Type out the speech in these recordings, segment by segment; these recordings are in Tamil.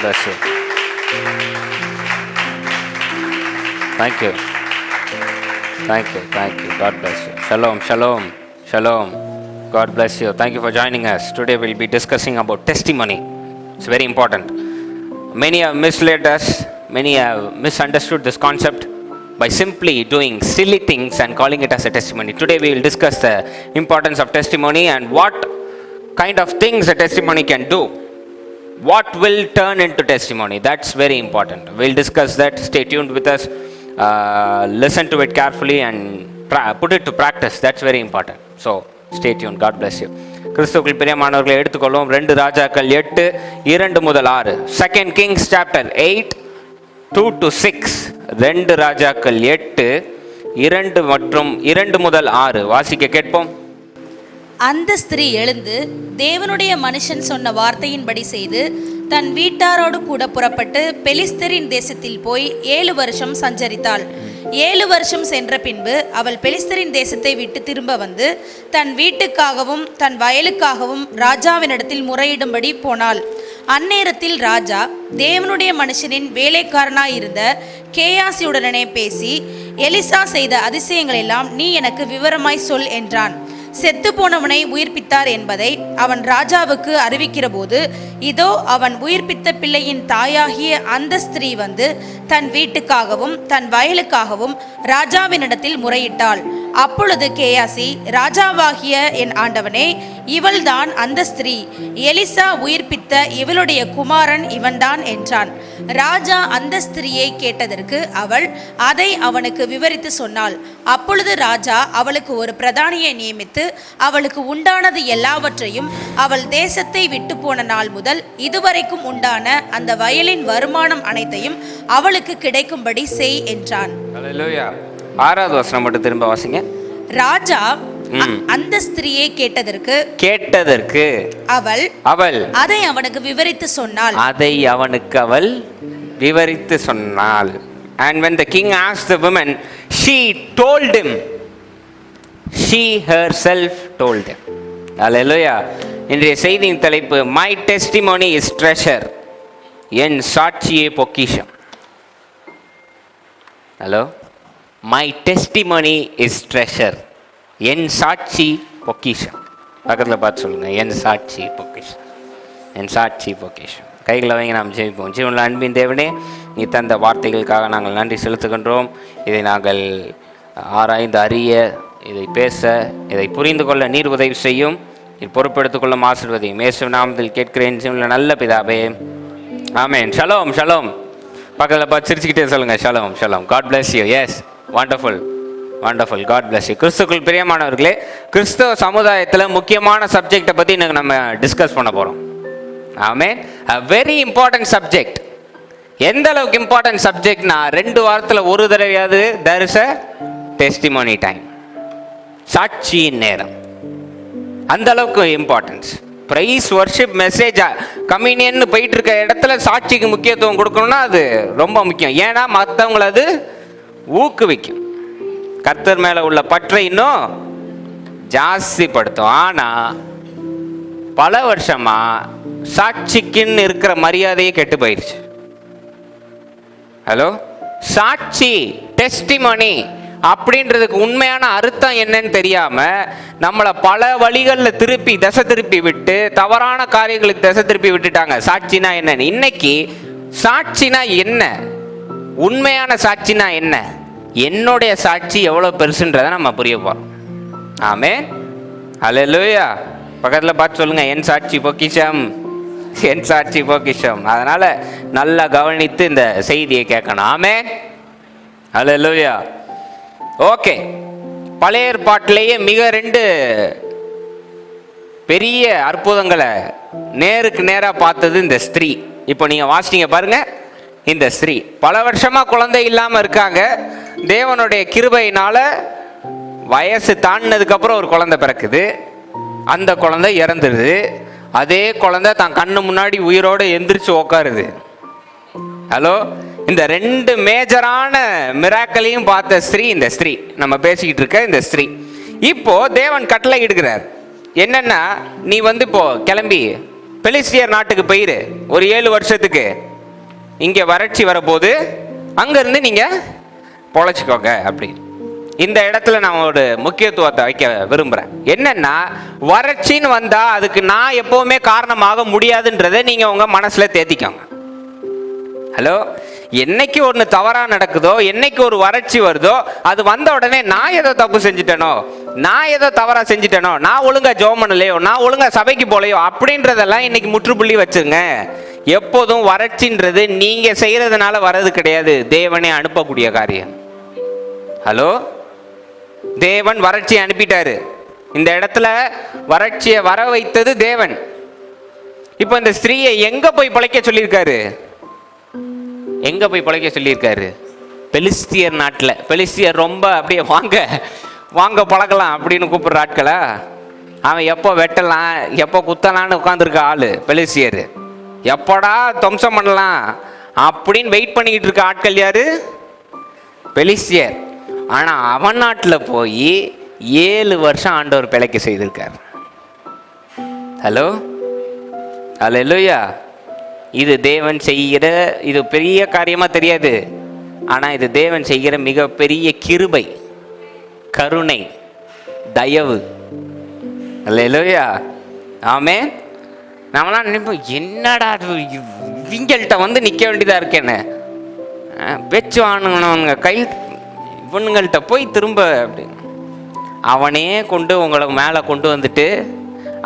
bless you. Thank you. Thank you. Thank you. God bless you. Shalom. Shalom. Shalom. God bless you. Thank you for joining us. Today we'll be discussing about testimony. It's very important. Many have misled us. Many have misunderstood this concept by simply doing silly things and calling it as a testimony. Today we will discuss the importance of testimony and what kind of things a testimony can do. What will turn into testimony? That's very important. We'll discuss that. Stay tuned with us. Listen to it carefully and put it to practice. That's very important. So stay tuned. God bless you. கிறிஸ்துவுக்குள் பிரியமானவர்களை எடுத்துக்கொள்வோம். 2 ராஜாக்கள் 8:2-6. 2 Kings chapter 8:2-6. 2 ராஜாக்கள் 8:2 மற்றும் 2-6 வாசிக்க கேட்போம். அந்த ஸ்திரீ எழுந்து தேவனுடைய மனுஷன் சொன்ன வார்த்தையின்படி செய்து தன் வீட்டாரோடு கூட புறப்பட்டு பெலிஸ்தரின் தேசத்தில் போய் 7 வருஷம் சஞ்சரித்தாள். 7 வருஷம் சென்ற பின்பு அவள் பெலிஸ்தரின் தேசத்தை விட்டு திரும்ப வந்து தன் வீட்டுக்காகவும் தன் வயலுக்காகவும் ராஜாவினிடத்தில் முறையிடும்படி போனாள். அந்நேரத்தில் ராஜா தேவனுடைய மனுஷனின் வேலைக்காரனாயிருந்த கேயாசியுடனே பேசி, எலிசா செய்த அதிசயங்கள் எல்லாம் நீ எனக்கு விவரமாய் சொல் என்றான். செத்து போனவனை உயிர்ப்பித்தார் என்பதை அவன் ராஜாவுக்கு அறிவிக்கிற போது, இதோ அவன் உயிர்ப்பித்த பிள்ளையின் தாயாகிய அந்த ஸ்திரீ வந்து தன் வீட்டுக்காகவும் தன் வயலுக்காகவும் ராஜாவினிடத்தில் முறையிட்டாள். அப்பொழுது கேயாசி, ராஜாவாகிய என் ஆண்டவனே, இவள்தான் அந்த ஸ்திரீ, எலிசா உயிர்ப்பித்த இவளுடைய குமாரன் இவன்தான் என்றான். ராஜா அந்த ஸ்திரீயை கேட்டதற்கு அவள் அதை அவனுக்கு விவரித்து சொன்னாள். அப்பொழுது ராஜா அவளுக்கு ஒரு பிரதானியை நியமித்து அவளுக்கு உண்டானது எல்லாவற்றையும் அவள் தேசத்தை விட்டு போன நாள் முதல் இதுவரைக்கும் உண்டான அந்த வயலின் வருமானம் அனைத்தையும் அவளுக்கு கிடைக்கும்படி செய் என்றான். ஹல்லேலூயா. 6வது வசனம் மட்டும் திரும்ப வாசிங்க. ராஜா அந்த ஸ்திரீயை கேட்டதற்கு அவள் அதை அவனுக்கு விவரித்து சொன்னாள். And when the king asked the woman, she told him. She herself told him. Hallelujah. இன்றைய செய்தியின் தலைப்பு, my testimony is treasure, என் சாட்சியே பொக்கிஷம். Hello, my testimony is treasure, என் சாட்சி பொக்கிஷம். பக்கத்தில் பார்த்து சொல்லுங்க, என் சாட்சி பொக்கிஷம், என் சாட்சி பொக்கிஷம். கைகளை வாங்கி நாம் ஜெபிப்போம். ஜீவனுள்ள அன்பின் தேவனே, நீ தந்த வார்த்தைகளுக்காக நாங்கள் நன்றி செலுத்துகின்றோம். இதை நாங்கள் ஆராய்ந்து அறிய, இதை பேச, இதை புரிந்து கொள்ள நீர் உதவி செய்யும். நீர் பொறுப்பெடுத்துக் கொள்ளும் ஆசீர்வதியும். இயேசு நாமத்தில் கேட்கிறேன் ஜீவனுள்ள நல்ல பிதாவே, ஆமென். Shalom shalom. பக்கத்தில் பார்த்து சிரிச்சுக்கிட்டே சொல்லுங்கள், ஷலோம் ஷலோம். God bless you. Yes, wonderful wonderful. God bless you. கிறிஸ்துக்குள் பிரியமானவர்களே, கிறிஸ்தவ சமுதாயத்தில் முக்கியமான சப்ஜெக்டை பற்றி இன்னைக்கு நம்ம டிஸ்கஸ் பண்ண போகிறோம். ஆமென். a very important subject. எந்த அளவுக்கு இம்பார்ட்டன்ட் சப்ஜெக்ட்னா, 2 வாரத்தில் ஒரு தடவையாவது there is a testimony time, சாட்சியின் நேரம். அந்த அளவுக்கு importance. Praise worship message communion போயிட்டு இருக்க இடத்துல சாட்சிக்கு முக்கியத்துவம் கொடுக்கணும்னா அது ரொம்ப முக்கியம். ஏன்னா மற்றவங்களை அது ஊக்குவிக்கும், கர்த்தர் மேலே உள்ள பற்றை இன்னும் ஜாஸ்திப்படுத்தும். ஆனால் பல வருஷமா சாட்சிக்குன்னு இருக்கிற மரியாதையே கெட்டு போயிடுச்சு. ஹலோ, சாட்சி டெஸ்டிமனி அப்படின்றதுக்கு உண்மையான அர்த்தம் என்னன்னு தெரியாம நம்மளை பல வழிகளில் திசை திருப்பி விட்டு தவறான காரியங்களுக்கு திசை திருப்பி விட்டுட்டாங்க. சாட்சினா என்னன்னு, இன்னைக்கு சாட்சினா என்ன, உண்மையான சாட்சினா என்ன, என்னுடைய சாட்சி எவ்வளோ பெருசுன்றதை நம்ம புரிய போறோம். ஆமென். ஹல்லேலூயா. பக்கத்தில் பார்த்து சொல்லுங்க, என் சாட்சி பொக்கிஷம், என் சாட்சி பொக்கிஷம். அதனால நல்லா கவனித்து இந்த செய்தியை கேட்கணும். ஆமென். ஹல்லேலூயா. ஓகே, பழைய ஏற்பாட்டிலேயே மிக 2 பெரிய அற்புதங்களை நேருக்கு நேராக பார்த்தது இந்த ஸ்திரீ. இப்போ நீங்கள் வாசிட்டீங்க பாருங்க. இந்த ஸ்திரீ பல வருஷமா குழந்தை இல்லாமல் இருக்காங்க. தேவனுடைய கிருபையினால வயசு தாண்டினதுக்கு அப்புறம் ஒரு குழந்தை பிறக்குது. அந்த குழந்தை இறந்துடுது. அதே குழந்தை தான் கண்ணு முன்னாடி உயிரோடு எந்திரிச்சு உக்காருது. ஹலோ, இந்த 2 மேஜரான மிராக்களையும் பார்த்த ஸ்திரீ இந்த ஸ்திரீ, நம்ம பேசிக்கிட்டு இருக்க இந்த ஸ்திரீ. இப்போ தேவன் கட்டளை இடுகிறார். என்னன்னா, நீ இப்போ கிளம்பி பெலிஸ்தியர் நாட்டுக்கு போயிரு, ஒரு 7 வருஷத்துக்கு இங்கே வறட்சி வரப்போது, அங்கேருந்து நீங்கள் பொழைச்சிக்கோங்க அப்படின்னு. இந்த இடத்துல நான் ஒரு முக்கியத்துவத்தை வைக்க விரும்புகிறேன். என்னன்னா, வறட்சின்னு வந்தால் அதுக்கு நான் எப்போவுமே காரணமாக முடியாதுன்றதை நீங்கள் உங்கள் மனசில் தேத்திக்கோங்க. ஹலோ, என்னைக்கு ஒன்று தவறாக நடக்குதோ, என்னைக்கு ஒரு வறட்சி வருதோ, அது வந்த உடனே நான் ஏதோ தப்பு செஞ்சுட்டேனோ, நான் ஏதோ தவறாக செஞ்சுட்டேனோ, நான் ஒழுங்காக ஜெபம் பண்ணலையோ, நான் ஒழுங்காக சபைக்கு போலையோ அப்படின்றதெல்லாம் இன்னைக்கு முற்றுப்புள்ளி வச்சுங்க. எப்போதும் வறட்சின்றது நீங்கள் செய்கிறதுனால வர்றது கிடையாது, தேவனே அனுப்பக்கூடிய காரியம். ஹலோ, தேவன் வறட்சியை அனுப்பிட்டாரு. இந்த இடத்துல வறட்சியை வர வைத்தது தேவன். இப்போ இந்த ஸ்திரீயை எங்க போய் பிழைக்க சொல்லியிருக்காரு? எங்க போய் பிழைக்க சொல்லியிருக்காரு? பெலிஸ்தியர் நாட்டில். பெலிஸ்தியர் ரொம்ப அப்படியே வாங்க வாங்க பழக்கலாம் அப்படின்னு கூப்பிடுற ஆட்களா? அவன் எப்போ வெட்டலாம் எப்போ குத்தலான்னு உட்காந்துருக்க ஆளு பெலிஸ்தியர். எப்படா துவம்சம் பண்ணலாம் அப்படின்னு வெயிட் பண்ணிக்கிட்டு இருக்க ஆட்கள் யாரு? பெலிஸ்தியர். ஆனால் அவன் நாட்டில் போய் 7 வருஷம் ஆண்டவர் பிழைக்க செய்திருக்கார். ஹலோ, அல்லேலூயா. இது தேவன் செய்கிற, இது பெரிய காரியமாக தெரியாது, ஆனால் இது தேவன் செய்கிற மிகப்பெரிய கிருபை, கருணை, தயவு. அல்லேலூயா, ஆமென். நம்மளாம் நினைப்போம், என்னடா இவங்கள்ட்ட வந்து நிற்க வேண்டியதாக இருக்கேன்னு, பேச்சு வாங்கினவனுங்க கை இவனுங்கள்ட்ட போய் திரும்ப அப்படி. அவனே கொண்டு உங்களை மேலே கொண்டு வந்துட்டு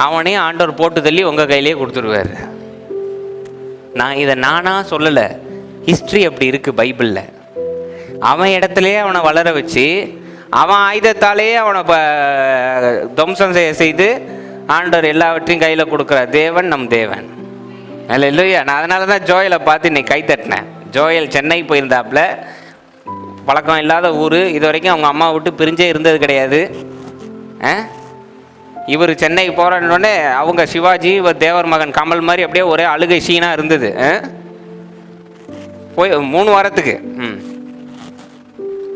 அவனே ஆண்டவர் போட்டு தள்ளி உங்கள் கையிலே கொடுத்துருவார். நான் இதை நானாக சொல்லலை, ஹிஸ்ட்ரி அப்படி இருக்குது பைபிளில். அவன் இடத்துலையே அவனை வளர வச்சு, அவன் ஆயுதத்தாலேயே அவனை துவம்சம் செய்து ஆண்டவர் எல்லாவற்றையும் கையில் கொடுக்குற தேவன் நம் தேவன். அல்லேலூயா. நான் அதனால தான் ஜோயலை பார்த்து இன்னைக்கு கை தட்டினேன். ஜோயல் சென்னை போயிருந்தாப்புல, பழக்கம் இல்லாத ஊர், இது வரைக்கும் அவங்க அம்மா விட்டு பிரிஞ்சே இருந்தது கிடையாது. இவர் சென்னை போகிறோன்னே அவங்க சிவாஜி, இவர் தேவர் மகன் கமல் மாதிரி அப்படியே ஒரே அழுகை சீனாக இருந்தது. போய் 3 வாரத்துக்கு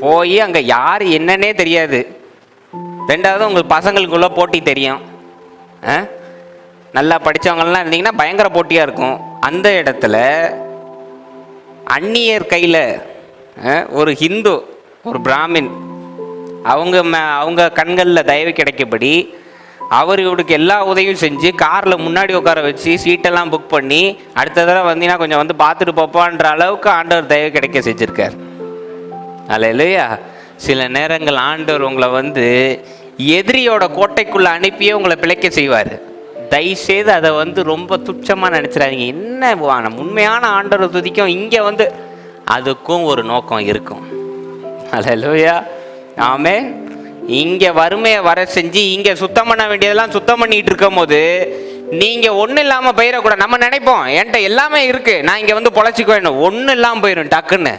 போய் அங்கே யார் என்னன்னே தெரியாது. ரெண்டாவது உங்களுக்கு பசங்களுக்குள்ள போட்டி தெரியும். நல்லா படித்தவங்கலாம் இருந்தீங்கன்னா பயங்கர போட்டியாக இருக்கும். அந்த இடத்துல அந்நியர் கையில் ஒரு ஹிந்து, ஒரு பிராமின், அவங்க கண்களில் தயவு கிடைக்கப்படி அவர் இவருக்கு எல்லா உதவியும் செஞ்சு காரில் முன்னாடி உட்கார வச்சு சீட்டெல்லாம் புக் பண்ணி அடுத்த தடவை வந்தீங்கன்னா கொஞ்சம் வந்து பார்த்துட்டு போப்பான்ற அளவுக்கு ஆண்டவர் தயவு கிடைக்க செஞ்சுருக்கார். அல்லேலூயா. சில நேரங்கள் ஆண்டவர் உங்களை வந்து எதிரியோட கோட்டைக்குள்ளே அனுப்பியே உங்களை பிழைக்க செய்வார். தயவுசெய்து அதை வந்து ரொம்ப துச்சமாக நினச்சிடாதீங்க. என்ன உண்மையான ஆண்டவர் துதிக்கும் இங்கே வந்து அதுக்கும் ஒரு நோக்கம் இருக்கும். அல்லேலூயா, ஆமென். இங்கே வறுமையை வர செஞ்சு இங்கே சுத்தம் பண்ண வேண்டியதெல்லாம் சுத்தம் பண்ணிட்டு இருக்கும் போது நீங்கள் ஒன்றும் இல்லாமல் போயிடக்கூடாது. நம்ம நினைப்போம் என்கிட்ட எல்லாமே இருக்குது, நான் இங்கே வந்து பொழைச்சிக்குவேன், ஒன்றும் இல்லாமல் போயிடும் டக்குன்னு.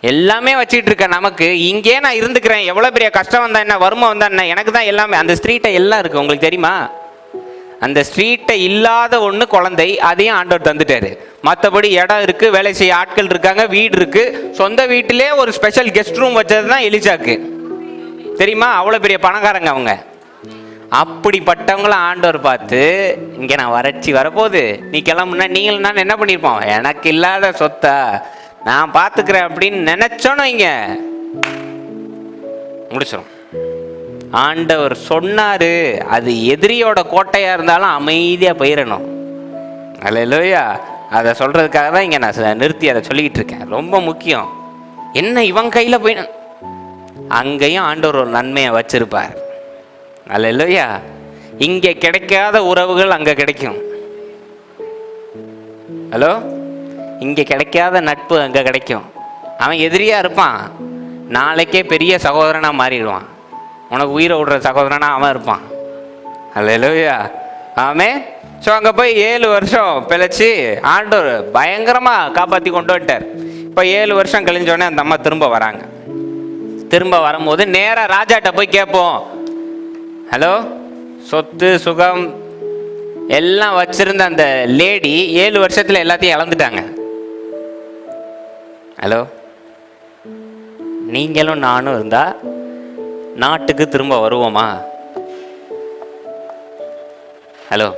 எல்லாமே வச்சுட்டு இருக்கேன், நமக்கு இங்கே நான் இருந்துக்கிறேன், எவ்வளோ பெரிய கஷ்டம் வந்தா என்ன, வறுமை வந்தா என்ன, எனக்கு தான் எல்லாமே. அந்த ஸ்ட்ரீட்டை எல்லாம் இருக்குது, உங்களுக்கு தெரியுமா? அந்த ஸ்ட்ரீட்டை இல்லாத ஒன்று குழந்தை, அதையும் ஆண்டவர் தந்துட்டாரு. மற்றபடி இடம் இருக்குது, வேலை செய்ய ஆட்கள் இருக்காங்க, வீடு இருக்குது. சொந்த வீட்டிலே ஒரு ஸ்பெஷல் கெஸ்ட் ரூம் வச்சது தான் எலிசாக்கு, தெரியுமா? அவ்வளோ பெரிய பணக்காரங்க அவங்க. அப்படிப்பட்டவங்கள ஆண்டவர் பார்த்து, இங்கே நான் வறட்சி வரப்போகுது, நீ கிளம்புனா நீங்கள் நான் என்ன பண்ணியிருப்போம், எனக்கு இல்லாத சொத்தா நான் பார்த்துக்கிறேன் அப்படின்னு நினைச்சோன்னு இங்க முடிச்சிடும். ஆண்டவர் சொன்னாரு, அது எதிரியோட கோட்டையா இருந்தாலும் அமைதியா போயிடணும். அல்லேலூயா. அதை சொல்றதுக்காக தான் இங்க நான் நிறுத்தி அதை சொல்லிக்கிட்டு இருக்கேன். ரொம்ப முக்கியம். என்ன இவன் கையில போய் அங்கேயும் ஆண்டவர் ஒரு நன்மையை வச்சிருப்பார். அல்லேலூயா. இங்க கிடைக்காத உறவுகள் அங்க கிடைக்கும். ஹலோ, இங்க கிடைக்காத நட்பு அங்க கிடைக்கும். அவன் எதிரியா இருப்பான், நாளைக்கே பெரிய சகோதரனா மாறிடுவான். உனக்கு உயிரை விடுற சகோதரனா அவன் இருப்பான். அல்லேலூயா, ஆமென். ஸோ அங்கே போய் 7 வருஷம் பிழைச்சி ஆண்டவர் பயங்கரமாக காப்பாற்றி கொண்டு வந்துட்டார். இப்போ 7 வருஷம் கழிஞ்சோடனே அந்த அம்மா திரும்ப வராங்க. திரும்ப வரும்போது நேராக ராஜாட்ட போய் கேட்போம். ஹலோ, சொத்து சுகம் எல்லாம் வச்சிருந்த அந்த லேடி 7 வருஷத்தில் எல்லாத்தையும் இழந்துட்டாங்க. ஹலோ, நீங்களும் நானும் இருந்தா நாட்டுக்கு திரும்ப வருவோமா? ஹலோ,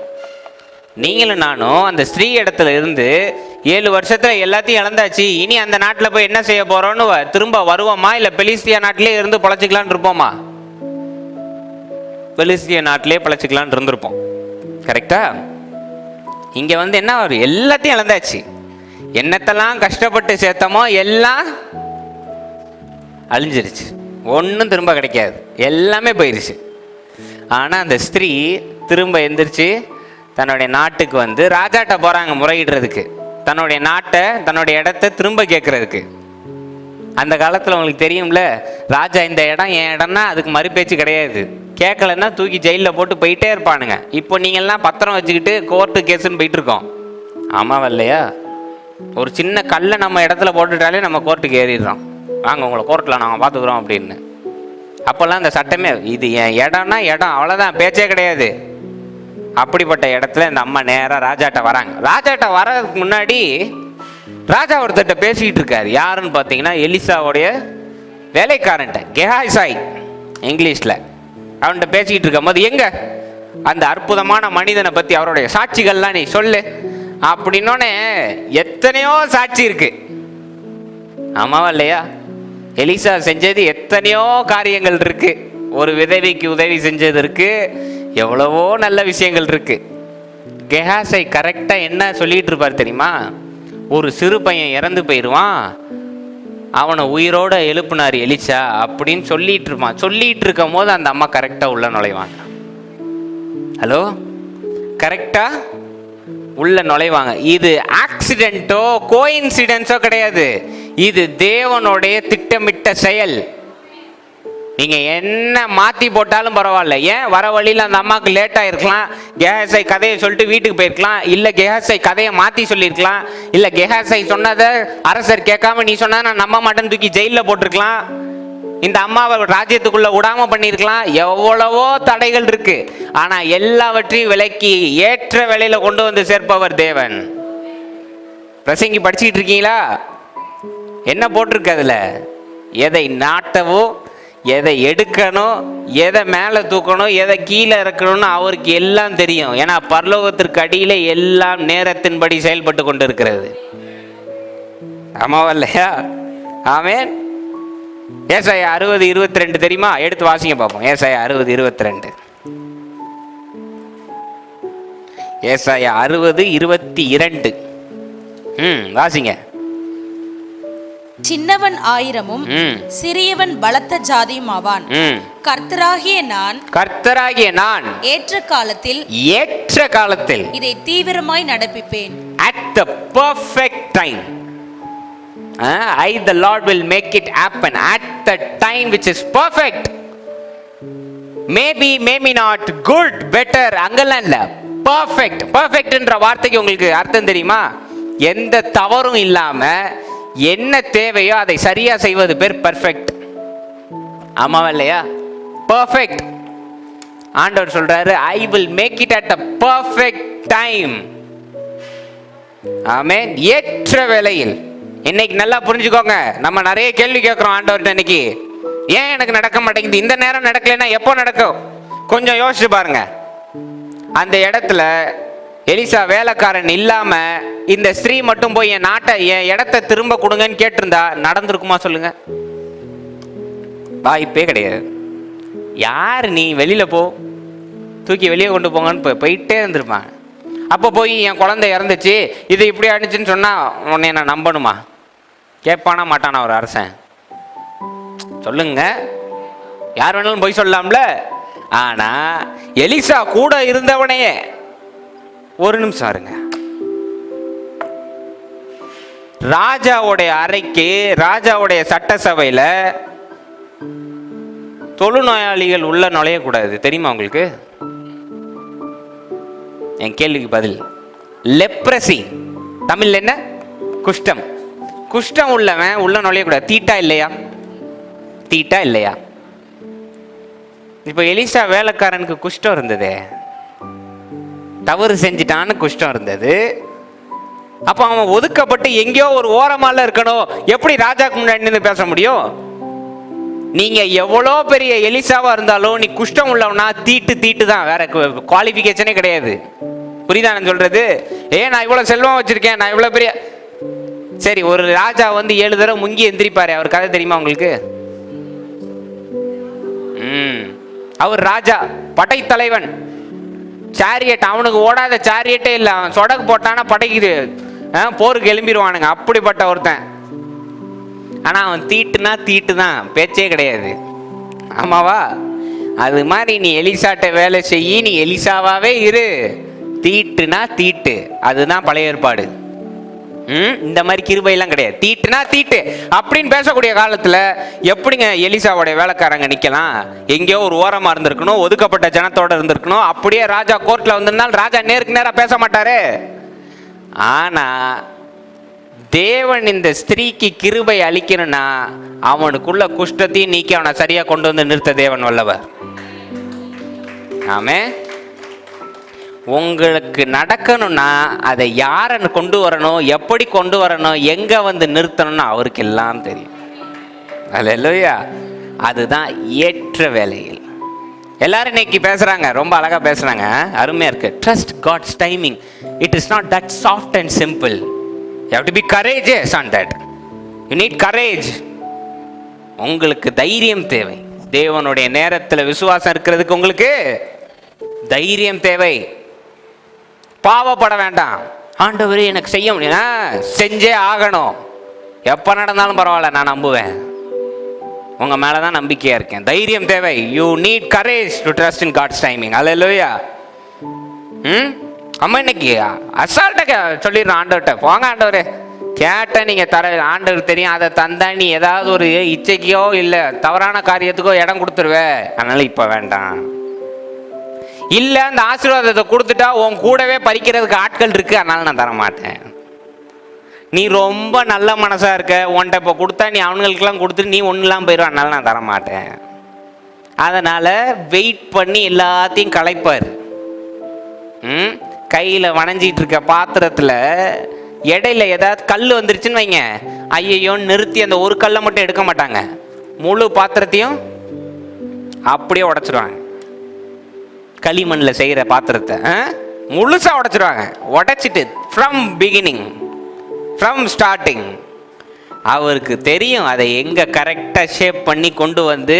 நீங்களும் நானும் அந்த ஸ்திரீ இடத்துல இருந்து 7 வருஷத்துல எல்லாத்தையும் இழந்தாச்சு, இனி அந்த நாட்டில் போய் என்ன செய்ய போறோம்னு திரும்ப வருவோமா, இல்லை பெலிஸ்தியா நாட்டிலே இருந்து பொழைச்சிக்கலான் இருப்போமா? பெலிஸ்தியா நாட்டிலே பொழைச்சிக்கலான் இருந்திருப்போம். கரெக்டா? இங்க என்ன வரும், எல்லாத்தையும் இழந்தாச்சு. என்னத்தெல்லாம் கஷ்டப்பட்டு சேர்த்தமோ எல்லாம் அழிஞ்சிருச்சு, ஒன்றும் திரும்ப கிடைக்காது, எல்லாமே போயிருச்சு. ஆனால் அந்த ஸ்திரீ திரும்ப எந்திரிச்சு தன்னுடைய நாட்டுக்கு ராஜாட்ட போகிறாங்க முறையிடுறதுக்கு, தன்னுடைய நாட்டை தன்னுடைய இடத்த திரும்ப கேட்குறதுக்கு. அந்த காலத்தில் உங்களுக்கு தெரியும்ல, ராஜா இந்த இடம் என் இடம்னா அதுக்கு மறுபேச்சு கிடையாது. கேட்கலன்னா தூக்கி ஜெயிலில் போட்டு போயிட்டே இருப்பானுங்க. இப்போ நீங்கள்லாம் பத்திரம் வச்சுக்கிட்டு கோர்ட்டு கேஸுன்னு போயிட்டு இருக்கோம். ஆமாவா இல்லையா? ஒரு சின்ன கல்லை நம்ம இடத்துல போட்டுட்டாலே நம்ம கோர்ட்டுக்கு ஏறிடுறோம், வாங்க உங்களை கோர்ட்டில் நாங்கள் பார்த்துக்குறோம் அப்படின்னு. அப்போல்லாம் அந்த சட்டமே, இது என் இடம்னா இடம், அவ்வளோதான், பேச்சே கிடையாது. அப்படிப்பட்ட இடத்துல இந்த அம்மா நேராக ராஜாட்ட வராங்க. ராஜாட்ட வரதுக்கு முன்னாடி ராஜா ஒருத்தட்ட பேசிக்கிட்டு இருக்காரு. யாருன்னு பார்த்தீங்கன்னா எலிசாவுடைய வேலைக்காரன்ட்ட, கெஹாசாய் இங்கிலீஷில். அவன்கிட்ட பேசிக்கிட்டு இருக்கும் போது, எங்க அந்த அற்புதமான மனிதனை பற்றி அவருடைய சாட்சிகள்லாம் நீ சொல்லு அப்படின்னோடனே, எத்தனையோ சாட்சி இருக்கு. ஆமாவா இல்லையா? எலிசா செஞ்சது எத்தனையோ காரியங்கள் இருக்கு. ஒரு விதவைக்கு உதவி செஞ்சது இருக்கு, எவ்வளவோ நல்ல விஷயங்கள் இருக்கு. கெஹாசை கரெக்டா என்ன சொல்லிட்டு இருப்பார் தெரியுமா? ஒரு சிறு பையன் இறந்து போயிடுவான், அவனை உயிரோட எழுப்புனார் எலிசா அப்படின்னு சொல்லிட்டு இருப்பான். சொல்லிட்டு இருக்கும் போது அந்த அம்மா கரெக்டா உள்ள நுழைவாங்க. ஹலோ, கரெக்டா உள்ள நுழைவாங்க. இது ஆக்சிடென்ட்டோ கோஇன்சிடென்ஸோ கிடையாது, இது தேவனுடைய திட்டமிட்ட செயல். நீங்க என்ன மாத்தி போட்டாலும் பரவாயில்ல. ஏன் வர வழியில் அந்த அம்மாவுக்கு லேட் ஆயிருக்கலாம், கெஹாசை கதையை சொல்லிட்டு வீட்டுக்கு போயிருக்கலாம், இல்ல கெஹாசை கதையை மாத்தி சொல்லியிருக்கலாம், இல்ல கெஹாசை சொன்னதை அரசர் கேட்காம நீ சொன்னா நான் நம்ப மாட்டேன்னு தூக்கி ஜெயிலில் போட்டிருக்கலாம், இந்த அம்மாவை ராஜ்யத்துக்குள்ள விடாம பண்ணியிருக்கலாம். எவ்வளவோ தடைகள் இருக்கு. ஆனா எல்லாவற்றையும் விலக்கி ஏற்ற வேளையில கொண்டு வந்து சேர்ப்பவர் தேவன். பிரசங்கி படிச்சுக்கிட்டு இருக்கீங்களா? என்ன போட்டிருக்கு அதுல? எதை நாட்டவோ, எதை எடுக்கணும், எதை மேலே தூக்கணும், எதை கீழே இறக்கணும்னு அவருக்கு எல்லாம் தெரியும். ஏன்னா பரலோகத்திற்கு அடியில எல்லாம் நேரத்தின்படி செயல்பட்டு கொண்டு இருக்கிறது. ஆமாவா இல்லையா? ஆமென். ஏசாயா 60:22 தெரியுமா? எடுத்து வாசிங்க பார்ப்போம். ஏசாயா 60:22. ஏசாயா 60:22. வாசிங்க. சின்னவன் 1000-ம் சிறியவன் பலத்த ஜாதியும் ஆவான். கர்த்தராகிய நான் ஏற்ற காலத்தில் இதை தீவிரமாய் நடப்பிப்பேன். At the perfect time, I the Lord will make it happen at the time which is perfect. Maybe, maybe not, good, better, அங்கெல்லாம் இல்ல, perfect. perfectன்ற வார்த்தைக்கு உங்களுக்கு அர்த்தம் தெரியுமா? எந்த தவறும் இல்லாம என்ன தேவையோ அதை சரியா செய்வது பேர் பர்ஃபெக்ட். ஆமாவா இல்லையா? பர்ஃபெக்ட். ஆண்டவர் சொல்றாரு, I will make it at the perfect time. ஆமென். ஏற்ற வேளையில். இன்னைக்கு நல்லா புரிஞ்சுக்கோங்க, நம்ம நிறைய கேள்வி கேட்கிறோம் ஆண்டவர்கிட்ட. இன்னைக்கு ஏன் எனக்கு நடக்க மாட்டேங்குது, இந்த நேரம் நடக்கலைன்னா எப்போ நடக்கும்? கொஞ்சம் யோசிச்சு பாருங்க. அந்த இடத்துல எலிசா வேலைக்காரன் இல்லாம இந்த ஸ்திரீ மட்டும் போய் என் நாட்டை, என் இடத்தை திரும்ப கொடுங்கன்னு கேட்டிருந்தா நடந்திருக்குமா சொல்லுங்க? வாய்ப்பே கிடையாது. யார் நீ வெளியில போ, தூக்கி வெளியே கொண்டு போங்கன்னு போயிட்டே இருந்திருப்பாங்க. அப்போ போய் என் குழந்தை இறந்துச்சு, இது இப்படி ஆயிடுச்சுன்னு சொன்னா உன்னை நான் நம்பணுமா? கேட்பானா மாட்டானா ஒரு அரசன்? சொல்லுங்க. யார் வேணாலும் போய் சொல்லலாம்ல. ஆனா எலிசா கூட இருந்தவனையே, ஒரு நிமிஷம் இருங்க, ராஜாவுடைய அறைக்கு, ராஜாவுடைய சட்டசபையில தொழுநோயாளிகள் உள்ள நுழையக்கூடாது. தெரியுமா உங்களுக்கு? என் கேள்விக்கு பதில். லெப்ரசி தமிழ்ல என்ன? குஷ்டம். குஷ்டம் உள்ளவன் உள்ள நுழையக்கூடாது. தீட்டா இல்லையா? தீட்டா இல்லையா? இப்ப எலிசா வேலைக்காரனுக்கு குஷ்டம் இருந்ததே, தவறு செஞ்சிட்டான்னு குஷ்டம் இருந்தது. அப்ப அவன் ஒதுக்கப்பட்டு எங்கேயோ ஒரு ஓரமால இருக்கணும். எப்படி ராஜாக்கு முன்னாடி நின்று பேச முடியும்? நீங்க எவ்வளோ பெரிய எலிசாவா இருந்தாலும் நீ குஷ்டம் உள்ளவனா தீட்டு தான், வேற குவாலிஃபிகேஷனே கிடையாது. புரியுதா நான் சொல்றது? நான் இவ்வளவு செல்வம் வச்சிருக்கேன், நான் இவ்வளவு பெரிய. சரி, ஒரு ராஜா வந்து 7 தடவை முங்கி எந்திரிப்பாரு, அவர் கதை தெரியுமா உங்களுக்கு? அவர் ராஜா, படைத்தலைவன், சாரியட், அவனுக்கு ஓடாத சாரியட்டே இல்லை. அவன் சொடக்கு போட்டானா படைக்குது, போருக்கு எழும்பிடுவானுங்க, அப்படிப்பட்ட ஒருத்தன். ஆனா அவன் தீட்டுனா தீட்டு தான், பேச்சே கிடையாது. ஆமாவா? அது மாதிரி நீ எலிசாட்ட வேலை செய்யி, நீ எலிசாவாவே இரு. தீட்டுனா தீட்டு, அதுதான் பழைய ஏற்பாடு. இந்த மாதிரி கிருபையெல்லாம் கிடையாது. தீட்டுனா தீட்டு அப்படின்னு பேசக்கூடிய காலத்துல எப்படிங்க எலிசாவோடைய வேலைக்காரங்க நிக்கலாம்? எங்கேயோ ஒரு ஓரமா இருந்திருக்கணும், ஒதுக்கப்பட்ட ஜனத்தோட இருந்திருக்கணும். அப்படியே ராஜா கோர்ட்ல வந்திருந்தால் ராஜா நேருக்கு நேரா பேச மாட்டாரு. ஆனா தேவன் இந்த ஸ்திரீக்கு கிருபை அளிக்கணும்னா அவனுக்குள்ள குஷ்டத்தையும் நீக்கி அவனை சரியா கொண்டு வந்து நிறுத்த தேவன் வல்லவர். ஆமே. உங்களுக்கு நடக்கணும்னா அதை யாரை கொண்டு வரணும், எப்படி கொண்டு வரணும், எங்க வந்து நிறுத்தணும்னு அவருக்கு எல்லாம் தெரியும். அல்லேலூயா. அதுதான் ஏற்ற வேலையில். எல்லாரும் இன்னைக்கு பேசுறாங்க, ரொம்ப அழகா பேசுறாங்க, அருமையா இருக்கு. Trust God's timing. It is not that soft and simple. You have to be courageous on that. You need courage. உங்களுக்கு தைரியம் தேவை. தேவனுடைய நேரத்தில் விசுவாசம் இருக்கிறதுக்கு உங்களுக்கு தைரியம் தேவை. பாவப்பட வேண்டாம். ஆண்டவரே எனக்கு செய்ய முடியும், செஞ்சே ஆகணும். எப்போ நடந்தாலும் பரவாயில்ல, நான் நம்புவேன். உங்க மேலதான் நம்பிக்கையா இருக்கேன். தைரியம் தேவை. You need courage to trust in God's timing. அல்லேலூயா. அம்மா இன்னைக்கு அசால்ட்டா சொல்லிடுறோம் ஆண்டவர்கிட்ட, போங்க ஆண்டவரே கேட்ட நீங்க தர, ஆண்டவர் தெரியும், அதை தந்தா நீ ஏதாவது ஒரு இச்சைக்கோ இல்லை தவறான காரியத்துக்கோ இடம் கொடுத்துருவே, அதனால இப்ப வேண்டாம். இல்லை அந்த ஆசீர்வாதத்தை கொடுத்துட்டா உன் கூடவே பறிக்கிறதுக்கு ஆட்கள் இருக்கு, அதனால நான் தர மாட்டேன். நீ ரொம்ப நல்ல மனசா இருக்க, உன்கிட்ட இப்போ கொடுத்தா நீ அவனுங்களுக்கெல்லாம் கொடுத்துட்டு நீ ஒன்றுலாம் போயிடுவ, அதனால நான் தர மாட்டேன். அதனால வெயிட் பண்ணி எல்லாத்தையும் கலைப்பார். கையில் வணைஞ்சிட்டு இருக்க பாத்திரத்தில் இடையில ஏதாவது கல் வந்துருச்சுன்னு வைங்க, ஐயோன்னு நிறுத்தி அந்த ஒரு கல்லை மட்டும் எடுக்க மாட்டாங்க, முழு பாத்திரத்தையும் அப்படியே உடைச்சிருவாங்க. களிமண்ணில் செய்கிற பாத்திரத்தை முழுசா உடைச்சிருவாங்க. உடைச்சிட்டு ஃப்ரம் பிகினிங், ஃப்ரம் ஸ்டார்டிங். அவருக்கு தெரியும் அதை எங்கே கரெக்டாக ஷேப் பண்ணி கொண்டு வந்து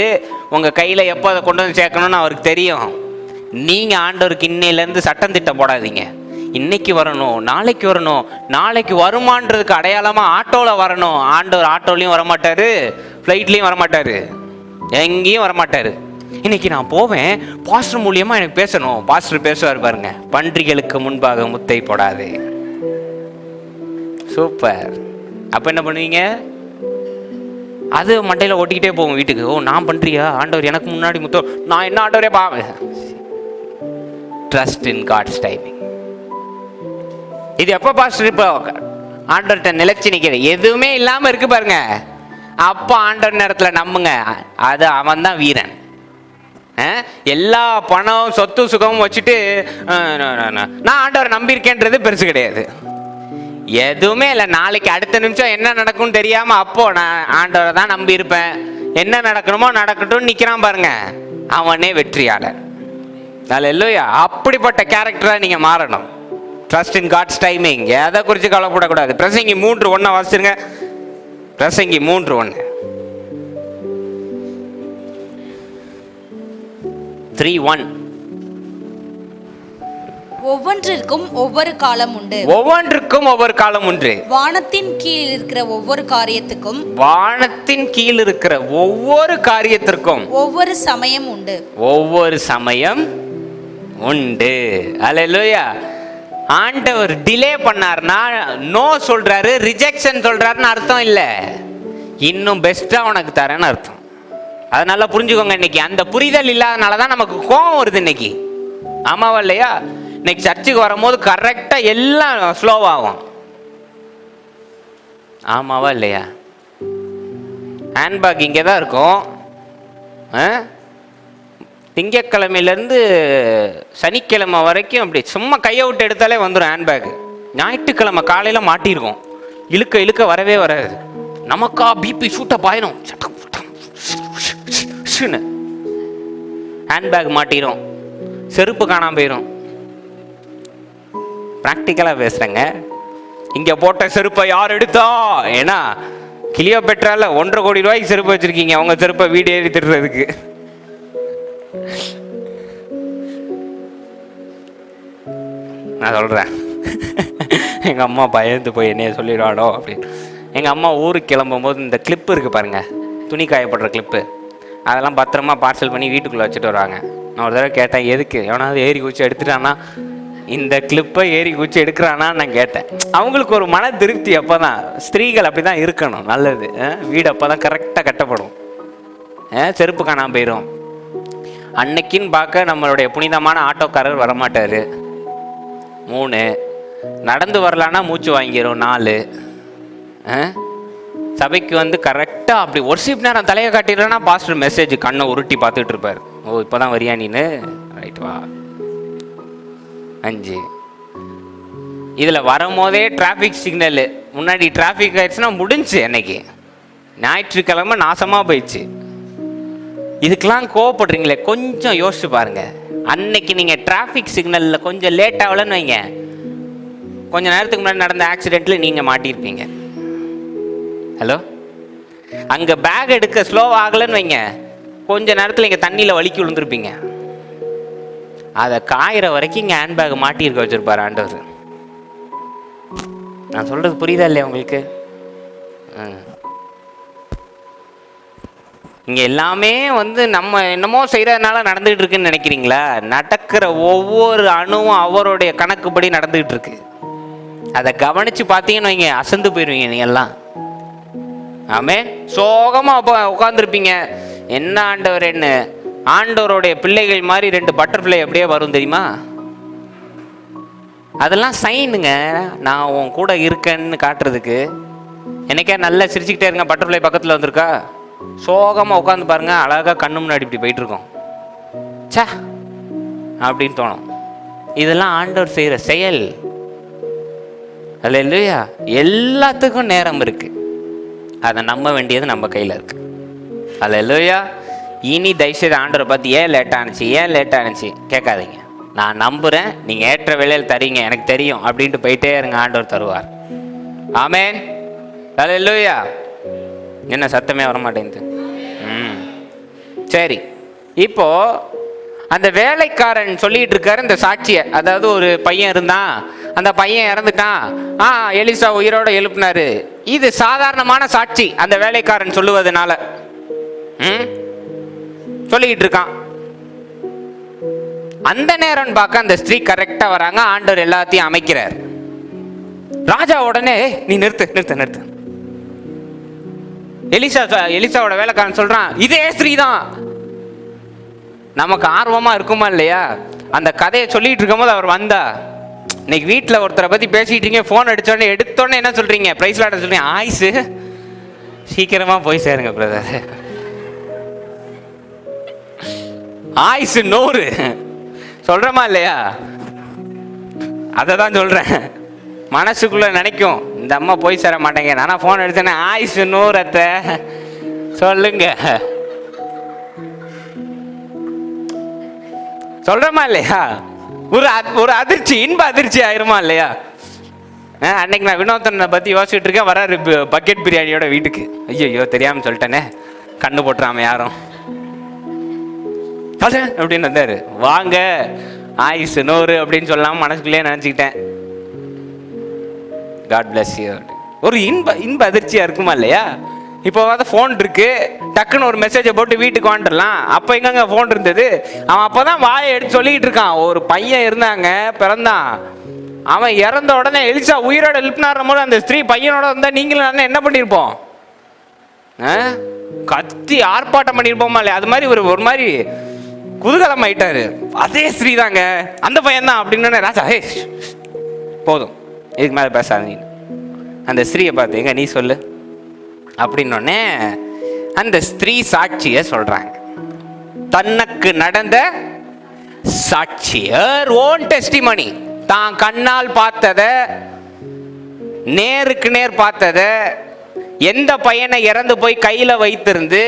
உங்கள் கையில் எப்போ அதை கொண்டு வந்து சேர்க்கணும்னு அவருக்கு தெரியும். நீங்கள் ஆண்டவருக்கு இன்னையிலேருந்து சட்டம் திட்டம் போடாதீங்க. இன்னைக்கு வரணும், நாளைக்கு வரணும், நாளைக்கு வருமானதுக்கு அடையாளமாக ஆட்டோவில் வரணும். ஆண்டவர் ஆட்டோலையும் வரமாட்டார், ஃப்ளைட்லேயும் வரமாட்டார், எங்கேயும் வரமாட்டார். இன்னைக்கு நான் போவேன், பாஸ்டர் மூலியமாக எனக்கு பேசணும். பாஸ்டர் பேசுவார் பாருங்க, பன்றிகளுக்கு முன்பாக முத்தை போடாது. சூப்பர். அப்போ என்ன பண்ணுவீங்க? அது மண்டையில் ஓட்டிக்கிட்டே போவோம் வீட்டுக்கு. ஓ நான் பண்றியா, ஆண்டவர் எனக்கு முன்னாடி முத்தோ, நான் என்ன ஆண்டவரே பாவேன். Trust in God's timing. இது எப்போ பாஸ்டர் இப்போ ஆண்டவர்கிட்ட நிலைச்சு நிற்கிற எதுவுமே இல்லாமல் இருக்கு பாருங்க, அப்போ ஆண்டவர் நேரத்தில் நம்புங்க, அது அவன் தான் வீரன். எல்லா பணம் சொத்து சுகமும் வச்சுட்டு நான் ஆண்டவரை நம்பியிருக்கேன்றது பெருசு கிடையாது. எதுவுமே இல்லை, நாளைக்கு அடுத்த நிமிஷம் என்ன நடக்கும்னு தெரியாம அப்போ நான் ஆண்டவரை தான் நம்பி இருப்பேன், என்ன நடக்கணுமோ நடக்கட்டும் நிற்கிறான் பாருங்க, அவனே வெற்றியாளர். அல்லேலூயா. அப்படிப்பட்ட கேரக்டரா நீங்க மாறணும். Trust in God's timing. எதை குறித்து கவலைப்படக்கூடாது. பிரசங்கி 3:1 வாசிச்சிருங்க. பிரசங்கி 3:1. 3:1. ஒவ்வொன்றிற்கும் ஒவ்வொரு காலம் உண்டு. ஒவ்வொன்றுக்கும் ஒவ்வொரு காலம் உண்டு. வானத்தின் கீழ் இருக்கிற ஒவ்வொரு காரியத்துக்கும், வானத்தின் கீழ் இருக்கிற ஒவ்வொரு காரியத்திற்கும் ஒவ்வொரு சமயம் உண்டு. ஒவ்வொரு சமயம் உண்டு. அல்லேலூயா. ஆண்டவர் டிலே பண்ணார்னா நோ சொல்றாரு, ரிஜெக்ஷன் சொல்றாருன்னு அர்த்தம் இல்லை, இன்னும் பெஸ்டா உனக்கு தரேன்னு அர்த்தம். அதனால புரிஞ்சுக்கோங்க. இன்னைக்கு அந்த புரிதல் இல்லாதனாலதான் நமக்கு கோபம் வருது இன்னைக்கு. ஆமாவா இல்லையா? இன்னைக்கு சர்ச்சுக்கு வரும்போது கரெக்டா எல்லாம் ஸ்லோவாகும். ஆமாவா இல்லையா? ஹேண்ட்பேக் இங்கே தான் இருக்கும். திங்கக்கிழமையிலேருந்து சனிக்கிழமை வரைக்கும் அப்படி சும்மா கையை விட்டு எடுத்தாலே வந்துடும் ஹேண்ட்பேக். ஞாயிற்றுக்கிழமை காலையில் மாட்டியிருக்கோம், இழுக்க இழுக்க வரவே வராது. நமக்கா பிபி ஷூட்டை பாயிரும், ஹேண்ட்பேக் மாட்டிடும், செருப்பு காணாம போயிடும். ப்ராக்டிக்கலாக பேசுகிறேங்க. இங்கே போட்ட செருப்பை யார் எடுத்தா? ஏன்னா கிளியோபெட்ரால 1.5 கோடி ரூபாய்க்கு செருப்பு வச்சுருக்கீங்க, அவங்க செருப்பை வீடு ஏறி திருடுறதுக்கு. நான் சொல்கிறேன், எங்கள் அம்மா பயந்து போய் என்னைய சொல்லிடுவாடோ அப்படின்னு. எங்கள் அம்மா ஊருக்கு கிளம்பும்போது இந்த கிளிப்பு இருக்குது பாருங்கள், துணி காயப்படுற கிளிப்பு, அதெல்லாம் பத்திரமா பார்சல் பண்ணி வீட்டுக்குள்ளே வச்சுட்டு வருவாங்க. நான் ஒரு தடவை கேட்டேன், எதுக்கு? எவனாவது ஏறி குச்சி எடுத்துட்டானா, இந்த கிளிப்பை ஏறி குச்சி எடுக்கிறானா நான் கேட்டேன். அவங்களுக்கு ஒரு மன திருப்தி. அப்போ தான் ஸ்திரீகள் அப்படி தான் இருக்கணும், நல்லது. வீடு அப்போ தான் கரெக்டாக கட்டப்படும், செருப்பு காணாமல் போயிடும். அன்னைக்குன்னு பார்க்க நம்மளுடைய புனிதமான ஆட்டோக்காரர் வரமாட்டார். 3 நடந்து வரலான்னா மூச்சு வாங்கிடும். 4 சபைக்கு வந்து கரெக்டாக அப்படி ஒர்ஷிப் நேரம் தலையை காட்டிடுறேன்னா பாஸ்டர் மெசேஜ் கண்ணை உருட்டி பார்த்துட்டு இருப்பார். ஓ இப்போ தான் வரியா நீனு, ரைட் வா. 5 இதில் வரும்போதே டிராஃபிக் சிக்னலு, முன்னாடி டிராஃபிக் ஆயிடுச்சுன்னா முடிஞ்சு. அன்னைக்கு ஞாயிற்றுக்கிழமை நாசமாக போயிடுச்சு. இதுக்கெல்லாம் கோவப்படுறீங்களே, கொஞ்சம் யோசிச்சு பாருங்க. அன்னைக்கு நீங்கள் டிராஃபிக் சிக்னலில் கொஞ்சம் லேட் ஆகலன்னு வைங்க, கொஞ்சம் நேரத்துக்கு முன்னாடி நடந்த ஆக்சிடென்ட்டில் நீங்கள் மாட்டியிருப்பீங்க. ஹலோ, அங்கே பேக் எடுக்க ஸ்லோவாக ஆகலைன்னு வைங்க, கொஞ்ச நேரத்தில் இங்கே தண்ணியில் வலிக்கி விழுந்துருப்பீங்க. அதை காயிற வரைக்கும் இங்கே ஹேண்ட்பேக் மாட்டியிருக்க வச்சுருப்பார் ஆண்டவர். நான் சொல்கிறது புரியுதா இல்லையா உங்களுக்கு? இங்கே எல்லாமே வந்து நம்ம என்னமோ செய்கிறதுனால நடந்துகிட்டு இருக்குன்னு நினைக்கிறீங்களா? நடக்கிற ஒவ்வொரு அணுவும் அவருடைய கணக்குப்படி நடந்துகிட்டு இருக்கு. அதை கவனித்து பார்த்தீங்கன்னு வைங்க, அசந்து போயிடுவீங்க நீ எல்லாம். ஆமே, சோகமாக உட்காந்துருப்பீங்க. என்ன ஆண்டவர் என்ன, ஆண்டவருடைய பிள்ளைகள் மாதிரி 2 பட்டர்ஃப்ளை அப்படியே வரும் தெரியுமா? அதெல்லாம் சைனுங்க, நான் உன் கூட இருக்கேன்னு காட்டுறதுக்கு. எனக்கே நல்லா சிரிச்சுக்கிட்டே இருங்க, பட்டர்ஃப்ளை பக்கத்தில் வந்திருக்கா, சோகமாக உட்காந்து பாருங்க, அழகாக கண்ணு முன்னாடி இப்படி போயிட்டு இருக்கோம். சே அப்படின்னு தோணும். இதெல்லாம் ஆண்டவர் செய்கிற செயல். அல்லேலூயா. எல்லாத்துக்கும் நேரம் இருக்கு, அதை நம்ப வேண்டியது நம்ம கையில் இருக்கு. அல்லேலூயா. இனி தயவுசெய்து ஆண்டவரை பார்த்து ஏன் லேட் ஆனிச்சு கேட்காதீங்க. நான் நம்புகிறேன், நீங்கள் ஏற்ற வேலையில் தரீங்க, எனக்கு தெரியும் அப்படின்ட்டு போயிட்டே இருங்க, ஆண்டவர் தருவார். ஆமேன். அல்லேலூயா. என்ன சத்தமே வரமாட்டேங்குது? சரி, இப்போ அந்த வேலைக்காரன் சொல்லிட்டு இருக்காரு இந்த சாட்சியை. அதாவது ஒரு பையன் இருந்தான், அந்த பையன் இறந்துட்டான், எலிசா உயிரோட எழுப்பினாரு. இது சாதாரணமான சாட்சி அந்த வேலைக்காரன் சொல்லுவதனால சொல்லிக்கிட்டு இருக்கான். அந்த நேரம் பார்க்க அந்த ஸ்திரீ கரெக்டா வராங்க, ஆண்டவர் எல்லாத்தையும் அமைக்கிறார். ராஜா உடனே நீ நிறுத்து. எலிசாவோட வேலைக்காரன் சொல்றான், இதே ஸ்திரீ தான். நமக்கு ஆர்வமா இருக்குமா இல்லையா? அந்த கதையை சொல்லிட்டு இருக்கும் போது அவர் வந்தா, இன்னைக்கு வீட்டில் ஒருத்தரை பத்தி பேசிட்டு இருக்கீங்க, போன் அடிச்சோடனே எடுத்தோடனே என்ன சொல்றீங்க? பிரைஸ் லார்ட் சொல்றீங்க. ஆயுசு சீக்கிரமா போய் சேருங்க பிரதர், ஆயுசு 100 சொல்றமா இல்லையா? அதை தான் சொல்றேன். மனசுக்குள்ள நினைக்கும், இந்த அம்மா போய் சேர மாட்டேங்க, நானா போன் எடுத்தேனே ஆயுசு 100 அத்தை சொல்லுங்க. சொல்றமா இல்லையா? ஒரு அதிர்ச்சி, இன்ப அதிர்ச்சி ஆயிருமா இல்லையா? அன்னைக்கு நான் வினோதனை பத்தி யோசிச்சுட்டு இருக்கேன், வராரு பக்கெட் பிரியாணியோட வீட்டுக்கு. ஐயோ தெரியாம சொல்லிட்டேனே, கண்ணு போட்டுறாம யாரும் அப்படின்னு வந்தாரு. வாங்க ஆயுசு 100 அப்படின்னு சொல்லாம மனசுக்குள்ளே நினைச்சுக்கிட்டேன். God bless you. ஒரு இன்ப அதிர்ச்சியா இருக்குமா இல்லையா? இப்போ ஃபோன் இருக்கு, டக்குன்னு ஒரு மெசேஜை போட்டு வீட்டுக்கு வந்துடலாம். அப்போ எங்கங்க ஃபோன் இருந்தது? அவன் அப்போதான் வாயை எடுத்து சொல்லிட்டு இருக்கான். ஒரு பையன் இருந்தாங்க, பிறந்தான். அவன் இறந்த உடனே எலிசா உயிரோட எழுப்பினார் போது அந்த ஸ்திரீ பையனோட இருந்தா நீங்களும் என்ன பண்ணியிருப்போம்? கத்தி ஆர்ப்பாட்டம் பண்ணியிருப்போமா இல்லையா? அது மாதிரி ஒரு மாதிரி குதூகலம் ஆயிட்டாரு. அதே ஸ்திரீ தாங்க, அந்த பையன் தான் அப்படின்னு. ராஜா போதும், இதுக்கு மேலே பேசாதீங்க. அந்த ஸ்திரீயை பார்த்தீங்க, நீ சொல்லு அப்படின்னோடனே அந்த ஸ்திரீ சாட்சிய சொல்றாங்க. தனக்கு நடந்த சாட்சியர் ஓன் டெஸ்டிமனி, தான் கண்ணால் பார்த்தத, நேருக்கு நேர் பார்த்தத, எந்த பையனை இறந்து போய் கையில வைத்திருந்து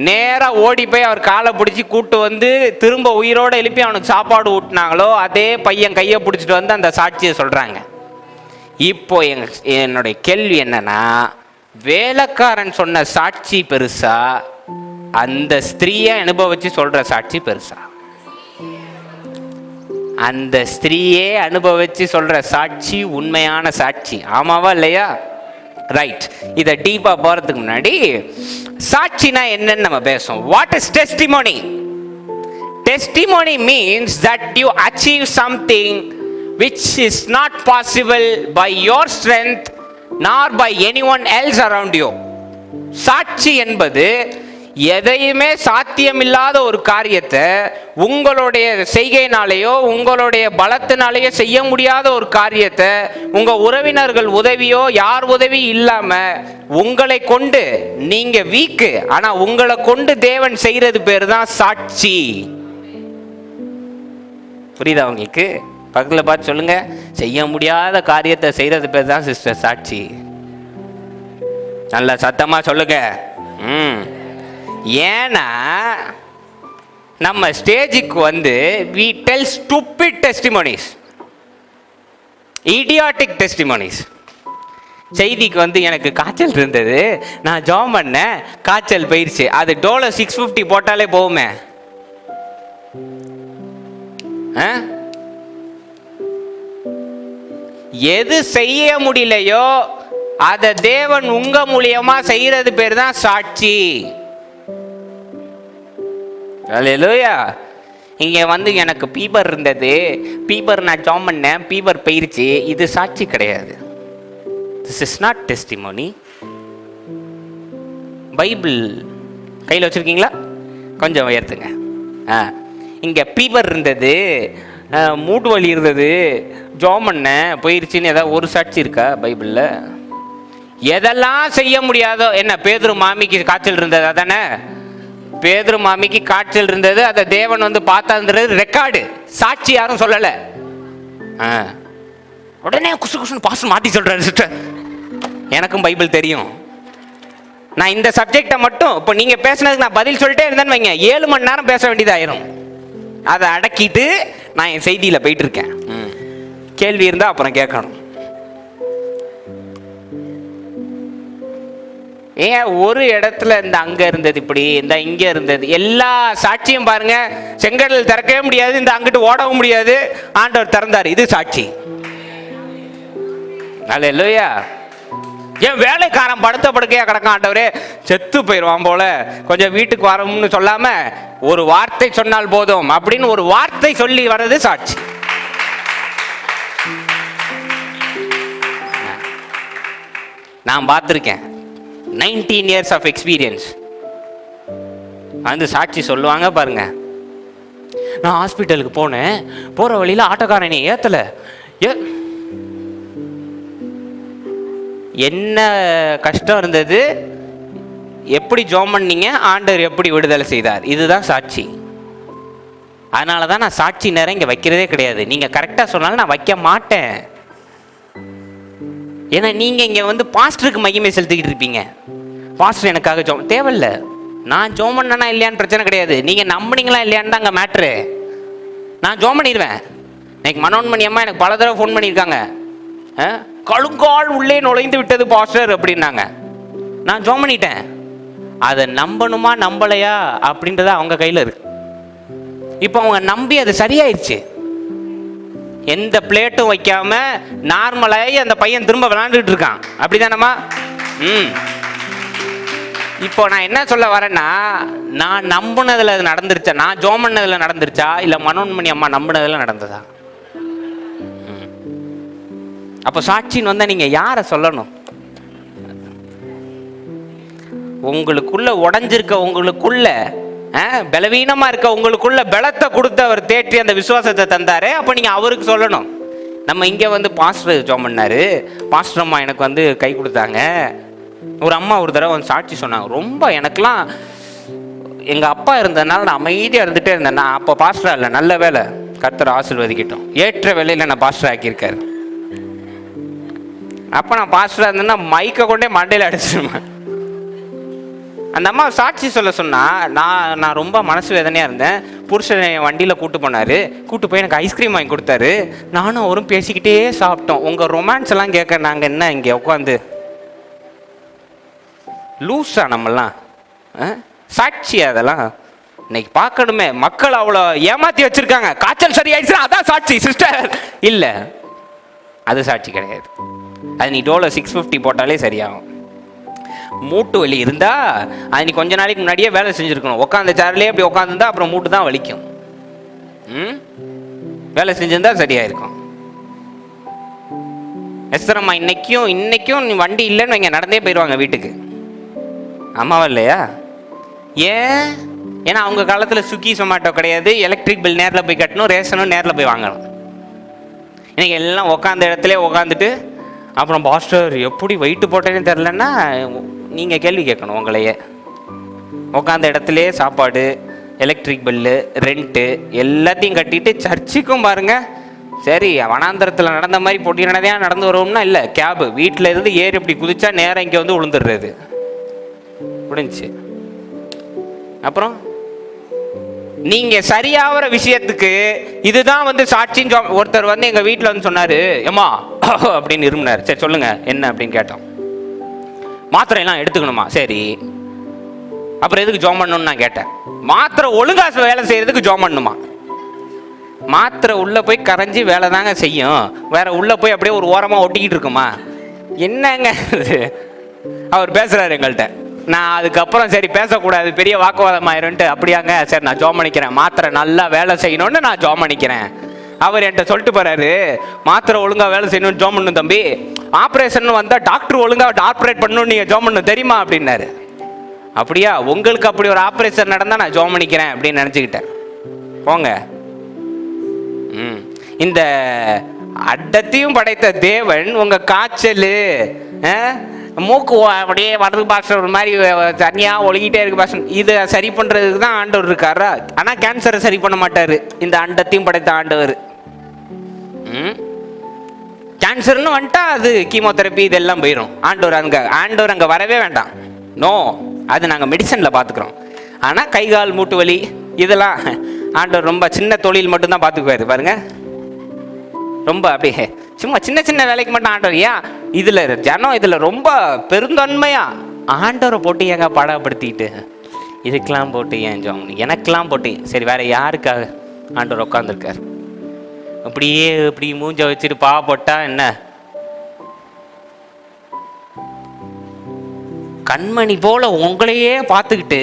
நேராக ஓடி போய் அவர் காலை பிடிச்சி கூட்டு வந்து திரும்ப உயிரோடு எழுப்பி அவனுக்கு சாப்பாடு ஊட்டினாங்களோ அதே பையன் கையை பிடிச்சிட்டு வந்து அந்த சாட்சியை சொல்கிறாங்க. இப்போ என்னுடைய கேள்வி என்னன்னா, வேலைக்காரன் சொன்ன சாட்சி பெருசா, அந்த ஸ்திரீயை அனுபவிச்சு சொல்ற சாட்சி பெருசா? அந்த ஸ்திரீயே அனுபவிச்சு சொல்ற சாட்சி உண்மையான சாட்சி. ஆமாவா இல்லையா? ரைட். இதை டீப்பா போறதுக்கு முன்னாடி சாட்சினா என்னன்னு நம்ம பேசுவோம். What is testimony? Testimony means that you achieve something which is not possible by your strength nor by anyone else around you. சாட்சி என்பது எதையுமே சாத்தியமில்லாத ஒரு காரியத்தை உங்களுடைய செய்கையினாலேயோ உங்களுடைய பலத்தினாலேயோ செய்ய முடியாத ஒரு காரியத்தை உங்க உறவினர்கள் உதவியோ யார் உதவி இல்லாம உங்களை கொண்டு, நீங்க வீக்கு ஆனா உங்களை கொண்டு தேவன் செய்யறது பேர் தான் சாட்சி. புரியுதா உங்களுக்கு? பக்கத்தில் பார்த்து சொல்லுங்க, செய்ய முடியாத காரியத்தை செய்யறது பேர் தான் சிஸ்டர் சாட்சி. நல்ல சத்தமா சொல்லுங்க. ஏன்னா நம்ம ஸ்டேஜுக்கு வந்து we tell stupid testimonies, idiotic testimonies. செய்திக்கு வந்து எனக்கு காய்ச்சல் இருந்தது, நான் ஜாம் பண்ணேன், காய்ச்சல் போயிடுச்சு. அது டோலோ 650 போட்டாலே போகுமே. எது செய்ய முடியலையோ அதை தேவன் உங்க மூலியமா செய்யறது பேர் தான் சாட்சி. அல்லேலூயா. இங்க வந்து எனக்கு பீபர் இருந்தது, பீபர் நான் ஜாம் பண்ணேன், பீபர் போயிருச்சு, இது சாட்சி கிடையாது. This is not testimony. Bible கையில் வச்சிருக்கீங்களா? கொஞ்சம் உயர்த்துங்க. இங்க பீபர் இருந்தது, மூட்டு வலி இருந்தது, ஜாம் பண்ண போயிருச்சுன்னு ஏதாவது ஒரு சாட்சி இருக்கா பைபிளில்? எதெல்லாம் செய்ய முடியாதோ, என்ன பேதுரு மாமிக்கு காய்ச்சல் இருந்தது, அதானே? பேதுரு மாமிக்கு காய்ச்சல் இருந்தது, அதை தேவன் வந்து பார்த்தான்றது ரெக்கார்டு, சாட்சி யாரும் சொல்லலை. உடனே குசு குசுன்னு பாஸ் மாற்றி சொல்றாரு சிஸ்டர். எனக்கும் பைபிள் தெரியும். நான் இந்த சப்ஜெக்டை மட்டும் இப்போ நீங்கள் பேசுனதுக்கு நான் பதில் சொல்லிட்டே இருந்தேன்னு வைங்க, 7 மணி நேரம் பேச வேண்டியதாயிரும். அதை அடக்கிட்டு நான் என் செய்தியில் போயிட்டு இருக்கேன். கேள்வி இருந்தால் அப்புறம் கேட்கணும். ஏன் ஒரு இடத்துல இந்த அங்கே இருந்தது இப்படி, இந்த இங்கே இருந்தது, எல்லா சாட்சியும் பாருங்க. செங்கடல் திறக்கவே முடியாது, இந்த அங்கிட்டு ஓடவும் முடியாது, ஆண்டவர் திறந்தார், இது சாட்சி. அல்லேலூயா. ஏன் வேலைக்காரன் படுத்த படுக்கையா கிடக்கான், ஆண்டவரே செத்து போயிடுவான் போல, கொஞ்சம் வீட்டுக்கு வரணும்னு சொல்லாம ஒரு வார்த்தை சொன்னால் போதும் அப்படின்னு ஒரு வார்த்தை சொல்லி வர்றது சாட்சி. நான் பார்த்துருக்கேன். 19 years of experience. வந்து சாட்சி சொல்லுவாங்க பாருங்க. நான் ஹாஸ்பிட்டலுக்கு போனேன், போற வழியில ஆட்டோக்காரனை ஏத்தல, என்ன கஷ்டம் இருந்தது, எப்படி ஜெபம் பண்ணீங்க, ஆண்டவர் எப்படி விடுதலை செய்தார், இதுதான் சாட்சி. அதனால தான் நான் சாட்சி நேரம் இங்கே வைக்கிறதே கிடையாது. நீங்கள் கரெக்டாக சொன்னாலும் நான் வைக்க மாட்டேன். ஏன்னா நீங்கள் இங்கே வந்து பாஸ்டருக்கு மகிமை செலுத்திக்கிட்டு இருப்பீங்க. பாஸ்டர் எனக்காக ஜெபம் தேவையில்லை. நான் ஜெபம் பண்ணனா இல்லையான்னு பிரச்சனை கிடையாது, நீங்கள் நம்பினீங்களா இல்லையான்னு தான் அங்கே மேட்ரு. நான் ஜெபம் பண்ணிடுவேன். இன்னைக்கு மனோன்மணி அம்மா எனக்கு பல தடவை ஃபோன் பண்ணியிருக்காங்க, கழுங்கால் உள்ளே நுழைந்து விட்டது பாஸ்டர் அப்படின்னாங்க. நான் ஜெபம் பண்ணிட்டேன். அதை நம்பணுமா நம்பலையா அப்படின்றத அவங்க கையில் இருக்கு. இப்போ அவங்க நம்பி அது சரியாயிடுச்சு. எந்த பிளேட்டும் வைக்காம நார்மலாகி அந்த பையன் திரும்ப விளையாண்டுட்டு இருக்கான். அப்படிதானம்மா? இப்போ நான் என்ன சொல்ல வரேன்னா, நான் நம்பினதுல அது நடந்துருச்சா, நான் ஜெபம் பண்ணதுல நடந்துருச்சா, இல்லை மனோன்மணி அம்மா நம்பினதுல நடந்ததா? அப்போ சாட்சின்னு வந்தா நீங்க யாரை சொல்லணும்? உங்களுக்குள்ள உடஞ்சிருக்க, உங்களுக்குள்ள பலவீனமா இருக்க, உங்களுக்குள்ள பலத்தை கொடுத்து அவர் தேற்றி அந்த விசுவாசத்தை தந்தாரு. அப்ப நீங்க அவருக்கு சொல்லணும். நம்ம இங்க வந்து பாஸ்டர் ஜெபம் பண்ணாரு, பாஸ்டர் அம்மா எனக்கு வந்து கை கொடுத்தாங்க. ஒரு அம்மா ஒரு தடவை வந்து சாட்சி சொன்னாங்க. ரொம்ப எனக்கெல்லாம் எங்க அப்பா இருந்ததுனால நான் அமைதியா இருந்துட்டே இருந்தேன். நான் அப்போ பாஸ்டரா இல்லை, நல்ல வேலை, கர்த்தர் ஆசீர்வதிக்கட்டும், ஏற்ற வேலையில நான் பாஸ்டர் ஆக்கியிருக்காரு. அப்ப நான் பாஸ்டரா இருந்தேன்னா மைக்கை கொண்டே மண்டையில அடிச்சிருவேன். அந்த அம்மா சாட்சி சொல்ல சொன்னா, நான் ரொம்ப மனசு வேதனையாக இருந்தேன். புருஷன் வண்டியில் கூட்டு போனார், கூட்டு போய் எனக்கு ஐஸ்கிரீம் வாங்கி கொடுத்தாரு. நானும் அவரும் பேசிக்கிட்டே சாப்பிட்டோம். உங்கள் ரொமான்ஸ் எல்லாம் கேட்க நாங்கள் என்ன இங்கே உட்காந்து லூஸா நம்மெல்லாம்? சாட்சி அதெல்லாம் இன்னைக்கு பார்க்கணுமே. மக்கள் அவ்வளோ ஏமாற்றி வச்சிருக்காங்க. காய்ச்சல் சரியாயிடுச்சுன்னா அதான் சாட்சி சிஸ்டர். இல்லை, அது சாட்சி கிடையாது. அது நீ டோல 650 போட்டாலே சரியாகும். மூட்டு வலி இருந்தா அது நீ கொஞ்ச நாளைக்கு முன்னாடியே வேலை செஞ்சுருக்கணும். உட்காந்த சேர்லேயே அப்படி உட்காந்துருந்தா அப்புறம் மூட்டு தான் வலிக்கும். வேலை செஞ்சிருந்தா சரியாயிருக்கும். எஸ்தரம்மா இன்னைக்கும் நீ வண்டி இல்லைன்னு இங்கே நடந்தே போயிடுவாங்க வீட்டுக்கு. அம்மாவா இல்லையா? ஏன்னா அவங்க காலத்தில் ஸ்விக்கி சொமேட்டோ கிடையாது. எலக்ட்ரிக் பில் நேரில் போய் கட்டணும், ரேஷனும் நேரில் போய் வாங்கணும். இன்னைக்கு எல்லாம் உட்காந்த இடத்துல உட்காந்துட்டு அப்புறம் பாஸ்டர் எப்படி வெயிட்டு போட்டேன்னு தெரிலன்னா நீங்கள் கேள்வி கேட்கணும். உங்களையே உட்காந்த இடத்துல சாப்பாடு, எலக்ட்ரிக் பில்லு, ரெண்ட்டு எல்லாத்தையும் கட்டிட்டு சர்ச்சுக்கும் பாருங்க. சரி, வனாந்தரத்தில் நடந்த மாதிரி பொட்டி நடந்தையாக நடந்து வருவோம்னா இல்லை, கேபு வீட்டில் இருந்து ஏறி இப்படி குதிச்சா நேரம் இங்கே வந்து விழுந்துடுறது முடிஞ்சிச்சு. அப்புறம் நீங்க சரியாகிற விஷயத்துக்கு இதுதான் வந்து சாட்சின்னு ஒருத்தர் வந்து எங்க வீட்டில் வந்து சொன்னாரு, ஏமா அப்படின்னு இருமுனார். சரி சொல்லுங்க என்ன அப்படின்னு கேட்டோம். மாத்திரை எல்லாம் எடுத்துக்கணுமா? சரி, அப்புறம் எதுக்கு ஜோம் பண்ணணும்னு நான் கேட்டேன். மாத்திரை ஒழுங்கா வேலை செய்யறதுக்கு ஜோம் பண்ணணுமா? மாத்திரை உள்ள போய் கரைஞ்சி வேலை தாங்க செய்யும், வேற உள்ள போய் அப்படியே ஒரு ஓரமா ஒட்டிக்கிட்டு இருக்குமா? என்னங்க அவர் பேசுறாரு எங்கள்கிட்ட. நான் அதுக்கப்புறம் சரி பேசக்கூடாது, பெரிய வாக்குவாதம் ஆயிரும்ட்டு, அப்படியாங்க சரி நான் ஜோம் பண்ணிக்கிறேன், மாத்திரை நல்லா வேலை செய்யணும்னு நான் ஜோம் பண்ணிக்கிறேன். அவர் என்கிட்ட சொல்லிட்டு போறாரு, மாத்திரை ஒழுங்கா வேலை செய்யணும்னு ஜோம் பண்ணணும் தம்பி, ஆப்ரேஷன் வந்தா டாக்டர் ஒழுங்கா ஆப்ரேட் பண்ணணும் நீங்க ஜோம் பண்ணணும் தெரியுமா அப்படின்னாரு. அப்படியா, உங்களுக்கு அப்படி ஒரு ஆப்ரேஷன் நடந்தா நான் ஜோம் பண்ணிக்கிறேன் அப்படின்னு நினைச்சுக்கிட்டேன். போங்க. இந்த அண்டத்தையும் படைத்த தேவன் உங்க காய்ச்சல், மூக்கு அப்படியே வருது பாஸ்டர், ஒரு மாதிரி தனியாக ஒழுகிட்டே இருக்கு பாஸ்டர், இதை சரி பண்ணுறதுக்கு தான் ஆண்டவர் இருக்காரா? ஆனால் கேன்சரை சரி பண்ண மாட்டார் இந்த அண்டத்தையும் படைத்த ஆண்டவர். கேன்சர்னு வந்துட்டா அது கீமோதெரப்பி இதெல்லாம் போயிடும். ஆண்டவர் அங்கே வரவே வேண்டாம். நோ, அது நாங்கள் மெடிசனில் பார்த்துக்குறோம். ஆனால் கை கால் மூட்டு வலி இதெல்லாம் ஆண்டவர் ரொம்ப சின்ன தொழில் மட்டும்தான் பார்த்துக்குவாரு பாருங்க. ரொம்ப அப்படியே சும்மா சின்ன சின்ன வேலைக்கு மட்டும் ஆண்டவர். ஏன் இதில் ரொம்ப பெருந்தன்மையா ஆண்டவரை போட்டு ஏங்க பாடப்படுத்திட்டு இதுக்கெல்லாம் போட்டு ஏன் ஜோம் எனக்கெல்லாம் போட்டு சரி வேற யாருக்காக ஆண்டவர் உட்காந்துருக்காரு? அப்படியே இப்படி மூஞ்ச வச்சுட்டு பாவப்பட்டா என்ன? கண்மணி போல உங்களையே பார்த்துக்கிட்டு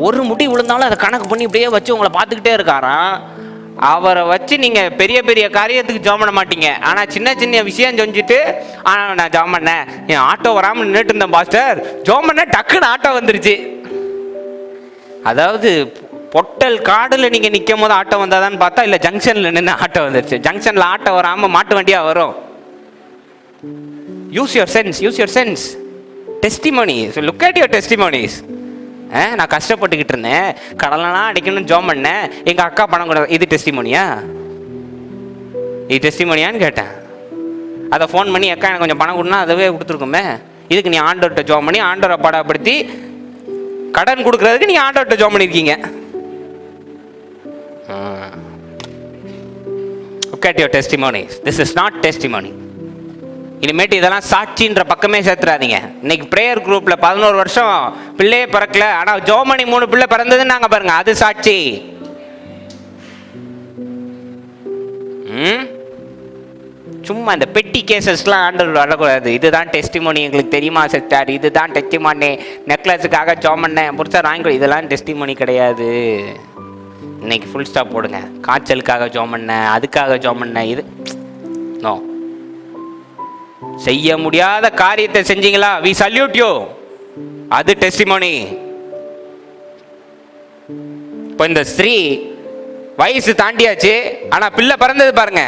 ஒரு முடி விழுந்தாலும் அதை கணக்கு பண்ணி இப்படியே வச்சு உங்களை பார்த்துக்கிட்டே இருக்காராம். அவரை வச்சு நீங்கள் பெரிய பெரிய காரியத்துக்கு ஜாம் பண்ண மாட்டீங்க. ஆனால் சின்ன சின்ன விஷயம் செஞ்சுட்டு நான் ஜாம் பண்ணேன், என் ஆட்டோ வராமல் நின்றுட்டு இருந்தேன் பாஸ்டர், ஜாம் பண்ண டக்குன்னு ஆட்டோ வந்துருச்சு. அதாவது பொட்டல் காடில் நீங்கள் நிற்கும் போது ஆட்டோ வந்தாதான்னு பார்த்தா இல்லை, ஜங்ஷனில் நின்று ஆட்டோ வந்துருச்சு. ஜங்ஷனில் ஆட்டோ வராமல் மாட்டு வண்டியாக வரும். Use your sense. Testimonies, look at your testimonies. நான் கஷ்டப்பட்டுக்கிட்டு இருந்தேன், கடலாம் அடிக்கணும்னு ஜோம் பண்ணேன், எங்கள் அக்கா பணம் கூட, இது டெஸ்டிமோனியான்னு கேட்டேன். அதை ஃபோன் பண்ணி அக்கா எனக்கு கொஞ்சம் பணம் கொடுனா அதவே கொடுத்துருக்குமே. இதுக்கு நீ ஆண்டவர்கிட்ட ஜோம் பண்ணி ஆண்டவரை பாடப்படுத்தி கடன் கொடுக்கறதுக்கு நீ ஆண்டவர்கிட்ட ஜோம் பண்ணியிருக்கீங்க. Look at your testimonies. This is not testimony. இனிமேட்டு இதெல்லாம் சாட்சின்ற பக்கமே சேர்த்துறாதீங்க. இன்னைக்கு ப்ரேயர் குரூப்ல 11 வருஷம் பிள்ளையே பிறக்கல, ஆனா ஜோமணி 3 பிள்ளை பிறந்ததுன்னு நாங்க பாருங்க, அது சாட்சி. சும்மா இந்த பெட்டி கேசஸ்லாம் ஆண்டவர் வரக்கூடாது. இதுதான் டெஸ்டிமோனி, எங்களுக்கு தெரியுமா செத்தார், இதுதான் டெஸ்டிமோனி, நெக்லஸுக்காக ஜோம் பண்ணேன் புடிச்சா வாங்கி, இதெல்லாம் டெஸ்டிமோனி கிடையாது. இன்னைக்கு ஃபுல் ஸ்டாப் போடுங்க. காய்ச்சலுக்காக ஜோம் பண்ணேன், அதுக்காக ஜோம் பண்ணேன், இது நோ. செய்ய முடியாத காரியத்தை செஞ்சீங்களா, we salute you, அது டெஸ்டிமோனி. இப்போ இந்த ஸ்திரீ வயசு தாண்டியாச்சு, ஆனா பிள்ளை பிறந்தது பாருங்க,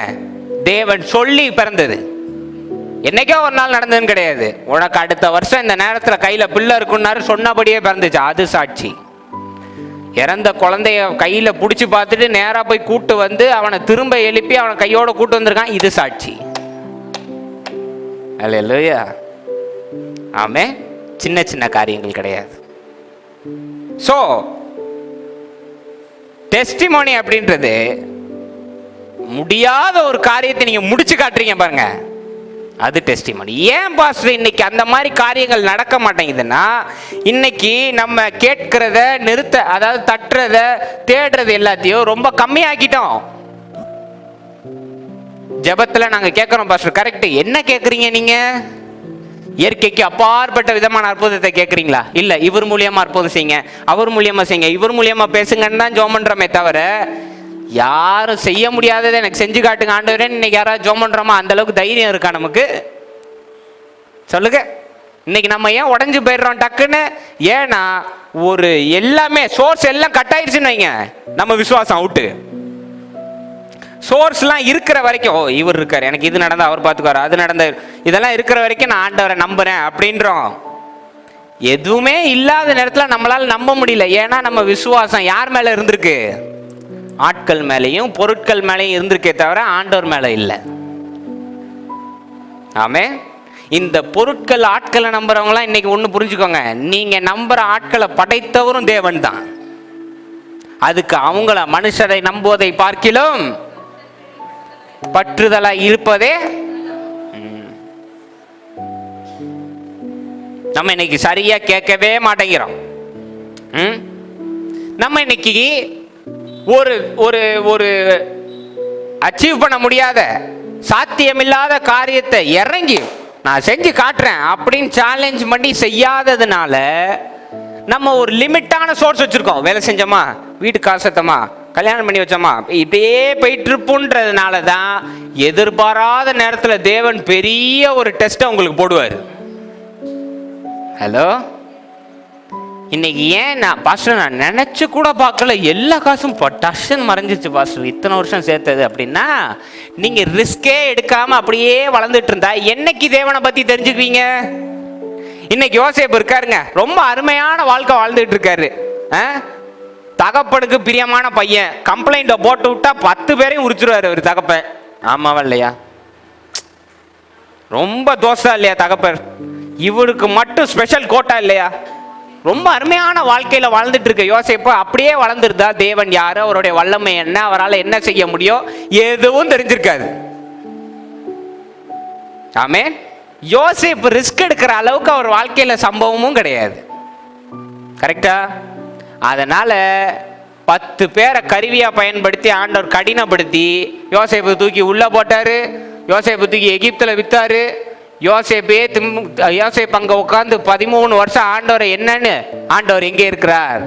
தேவன் சொல்லி பிறந்தது. என்னைக்கோ ஒரு நாள் நடந்ததுன்னு கிடையாது. உனக்கு அடுத்த வருஷம் இந்த நேரத்துல கையில பிள்ளை இருக்குன்னாரு, சொன்னபடியே பிறந்துச்சு, அது சாட்சி. இறந்த குழந்தைய கையில புடிச்சு பார்த்துட்டு நேரா போய் கூட்டு வந்து அவனை திரும்ப எழுப்பி அவனை கையோட கூட்டு வந்திருக்கான், இது சாட்சி. அல்லேலூயா. ஆமே. சின்ன சின்ன காரியங்கள் கிடையாது. ஸோ டெஸ்டிமோனி அப்படின்றது முடியாத ஒரு காரியத்தை நீங்க முடிச்சு காட்டுறீங்க பாருங்க, அது டெஸ்டிமோனி. ஏன் பாஸ்டர் இன்னைக்கு அந்த மாதிரி காரியங்கள் நடக்க மாட்டேங்குதுன்னா, இன்னைக்கு நம்ம கேட்கிறத அதாவது தட்டுறத தேடுறது எல்லாத்தையும் ரொம்ப கம்மியாக்கிட்டோம். ஜெபத்துல நாங்க கேட்கிறோம் பாஸ்டர், கரெக்ட். என்ன கேட்குறீங்க நீங்க? இயற்கைக்கு அப்பாற்பட்ட விதமான அற்புதத்தை கேட்குறீங்களா? இல்லை, இவர் மூலியமா அற்புதம் செய்யுங்க, அவர் மூலியமா செய்யுங்க, இவர் மூலியமா பேசுங்கன்னு தான் ஜெபம் பண்றோமே தவிர, யாரும் செய்ய முடியாததை எனக்கு செஞ்சு காட்டுங்க ஆண்டவரே இன்னைக்கு யாராவது ஜெபம் பண்றோமா? அந்த அளவுக்கு தைரியம் இருக்கா நமக்கு? சொல்லுங்க. இன்னைக்கு நம்ம ஏன் உடஞ்சு போயிடுறோம் டக்குன்னு? ஏன்னா ஒரு எல்லாமே சோர்ஸ் எல்லாம் கட் ஆயிடுச்சுன்னு வைங்க, நம்ம விசுவாசம் அவுட்டு. சோர்ஸ்லாம் இருக்கிற வரைக்கும், ஓ இவர் இருக்கார், எனக்கு இது நடந்தா அவர் பார்த்துக்குவார், அது நடந்த, இதெல்லாம் இருக்கிற வரைக்கும் நான் ஆண்டவரை நம்புறேன் அப்படின்றோம். எதுவுமே இல்லாத நேரத்தில் நம்மளால நம்ப முடியல. ஏன்னா நம்ம விசுவாசம் யார் மேல இருந்திருக்கு? ஆட்கள் மேலேயும் பொருட்கள் மேலேயும் இருந்திருக்கே தவிர ஆண்டவர் மேல இல்லை. ஆமே. இந்த பொருட்கள் ஆட்களை நம்புறவங்களாம் இன்னைக்கு ஒன்று புரிஞ்சுக்கோங்க, நீங்க நம்புற ஆட்களை படைத்தவரும் தேவன் தான். அதுக்கு அவங்கள மனுஷரை நம்புவதை பார்க்கிலும் பற்றுதலா இருப்பதே. நம்ம இன்னைக்கு சரியா கேட்கவே மாட்டேங்கிறோம். நம்ம இன்னைக்கு ஒரு ஒரு ஒரு அச்சீவ் பண்ண முடியாத சாத்தியமில்லாத காரியத்தை இறங்கி நான் செஞ்சு காட்டுறேன் அப்படின்னு சேலஞ்ச் பண்ணி செய்யாததுனால நம்ம ஒரு லிமிட்டான சோர்ஸ் வச்சிருக்கோம். வேலை செஞ்சோமா, வீட்டு காசத்தமா, கல்யாணம் பண்ணி வச்சோமா, இப்படியே போயிட்டு இருப்புன்றதுனால தான் எதிர்பாராத நேரத்தில் தேவன் பெரிய ஒரு டெஸ்ட்டை உங்களுக்கு போடுவார். ஹலோ, இன்னைக்கு ஏன் பாஸ்டர் நான் நினைச்சு கூட பார்க்கல, எல்லா காசும் டஷ்ன்னு மறைஞ்சிச்சு பாஸ்டர் இத்தனை வருஷம் சேர்த்தது அப்படின்னா, நீங்க ரிஸ்கே எடுக்காம அப்படியே வளர்ந்துட்டு இருந்தா என்னைக்கு தேவனை பத்தி தெரிஞ்சுக்குவீங்க? இன்னைக்கு யோசேப்பு இருக்காருங்க, ரொம்ப அருமையான வாழ்க்கை வாழ்ந்துட்டு இருக்காரு. தகப்பனுக்கு பிரியமான பையன், கம்ப்ளைண்ட போட்டு விட்டா 10 பேரையும் உரிச்சிருவாரு ஒரு தகப்பன். ஆமாவா இல்லையா? ரொம்ப தோசை இல்லையா தகப்பன்? இவருக்கு மட்டும் ஸ்பெஷல் கோட்டா இல்லையா? ரொம்ப அருமையான வாழ்க்கையில வாழ்ந்துட்டு இருக்க யோசேப்பு அப்படியே வளர்ந்துருந்தா தேவன் யாரு, அவருடைய வல்லமை என்ன, அவரால் என்ன செய்ய முடியும், எதுவும் தெரிஞ்சிருக்காது. ஆமே. யோசேப்பு ரிஸ்க் எடுக்கிற அளவுக்கு அவர் வாழ்க்கையில சம்பவமும் கிடையாது. கரெக்டா? அதனால 10 பேரை கருவியா பயன்படுத்தி ஆண்டவர் கடினப்படுத்தி யோசேப்பு தூக்கி உள்ள போட்டாரு. யோசேப்பு தூக்கி எகிப்துல வித்தாரு. யோசேப்பு அங்க உட்கார்ந்து 13 வருஷம் ஆண்டவர் என்னன்னு, ஆண்டவர் எங்கே இருக்கிறார்,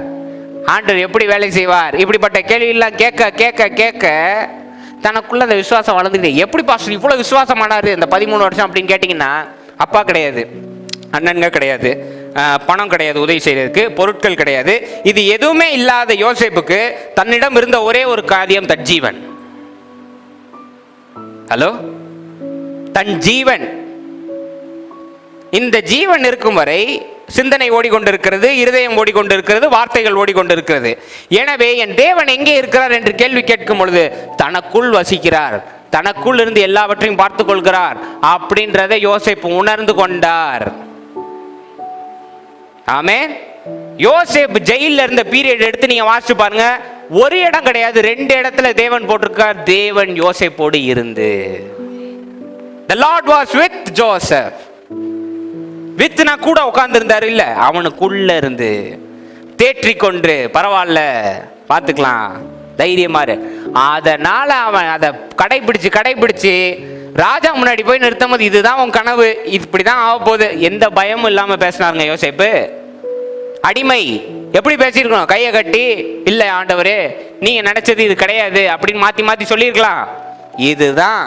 ஆண்டவர் எப்படி வேலை செய்வார், இப்படிப்பட்ட கேள்வி எல்லாம் கேட்க கேட்க கேட்க தனக்குள்ள அந்த விசுவாசம் வளர்ந்துக்கிட்டே. எப்படி பாஸ்டர் இவ்வளவு விசுவாசமானாரு இந்த 13 வருஷம் அப்படின்னு கேட்டீங்கன்னா, அப்பா கிடையாது, அண்ணன்க கிடையாது, பணம் கிடையாது, உதவி செய்யறதுக்கு பொருட்கள் கிடையாது, இது எதுவுமே இல்லாத யோசேப்புக்கு தன்னிடம் இருந்த ஒரே ஒரு காரியம் தன் ஜீவன். ஹலோ, தன் ஜீவன். இந்த ஜீவன் இருக்கும் வரை சிந்தனை ஓடிக்கொண்டிருக்கிறது, இருதயம் ஓடிக்கொண்டிருக்கிறது, வார்த்தைகள் ஓடிக்கொண்டிருக்கிறது. எனவே என் தேவன் எங்கே இருக்கிறார் என்று கேள்வி கேட்கும் பொழுது தனக்குள் வசிக்கிறார், தனக்குள் இருந்து எல்லாவற்றையும் பார்த்து கொள்கிறார் அப்படின்றதை யோசேப்பு உணர்ந்து கொண்டார். ஆமென். யோசேப்பு ஜெயில இருந்த பீரியட் எடுத்து நீங்க வாசிச்சு பாருங்க, ஒரு இடம் கிடையாது, 2 இடத்துல தேவன் போட்டிருக்கார். தேவன் யோசேப்போடு இருந்து, the Lord was with Joseph. வித்னா கூட உட்கார்ந்து இருந்தாரு இல்ல, அவனுக்குள்ள இருந்து தேற்றிக்கொண்டு பரவாயில்ல பார்த்துக்கலாம் தைரியமாரு. அதனால அவன் அதை கடைபிடிச்சு ராஜா முன்னாடி போய் நிறுத்தும் போது, இதுதான் உன் கனவு, இப்படிதான் ஆக போகுது, எந்த பயமும் இல்லாம பேசினாருங்க யோசேப்பு. அடிமை எப்படி பேசியிருக்கணும், கையை கட்டி இல்ல ஆண்டவரே நீங்க நினைச்சது இது கிடையாது அப்படின்னு மாத்தி மாத்தி சொல்லியிருக்கலாம். இதுதான்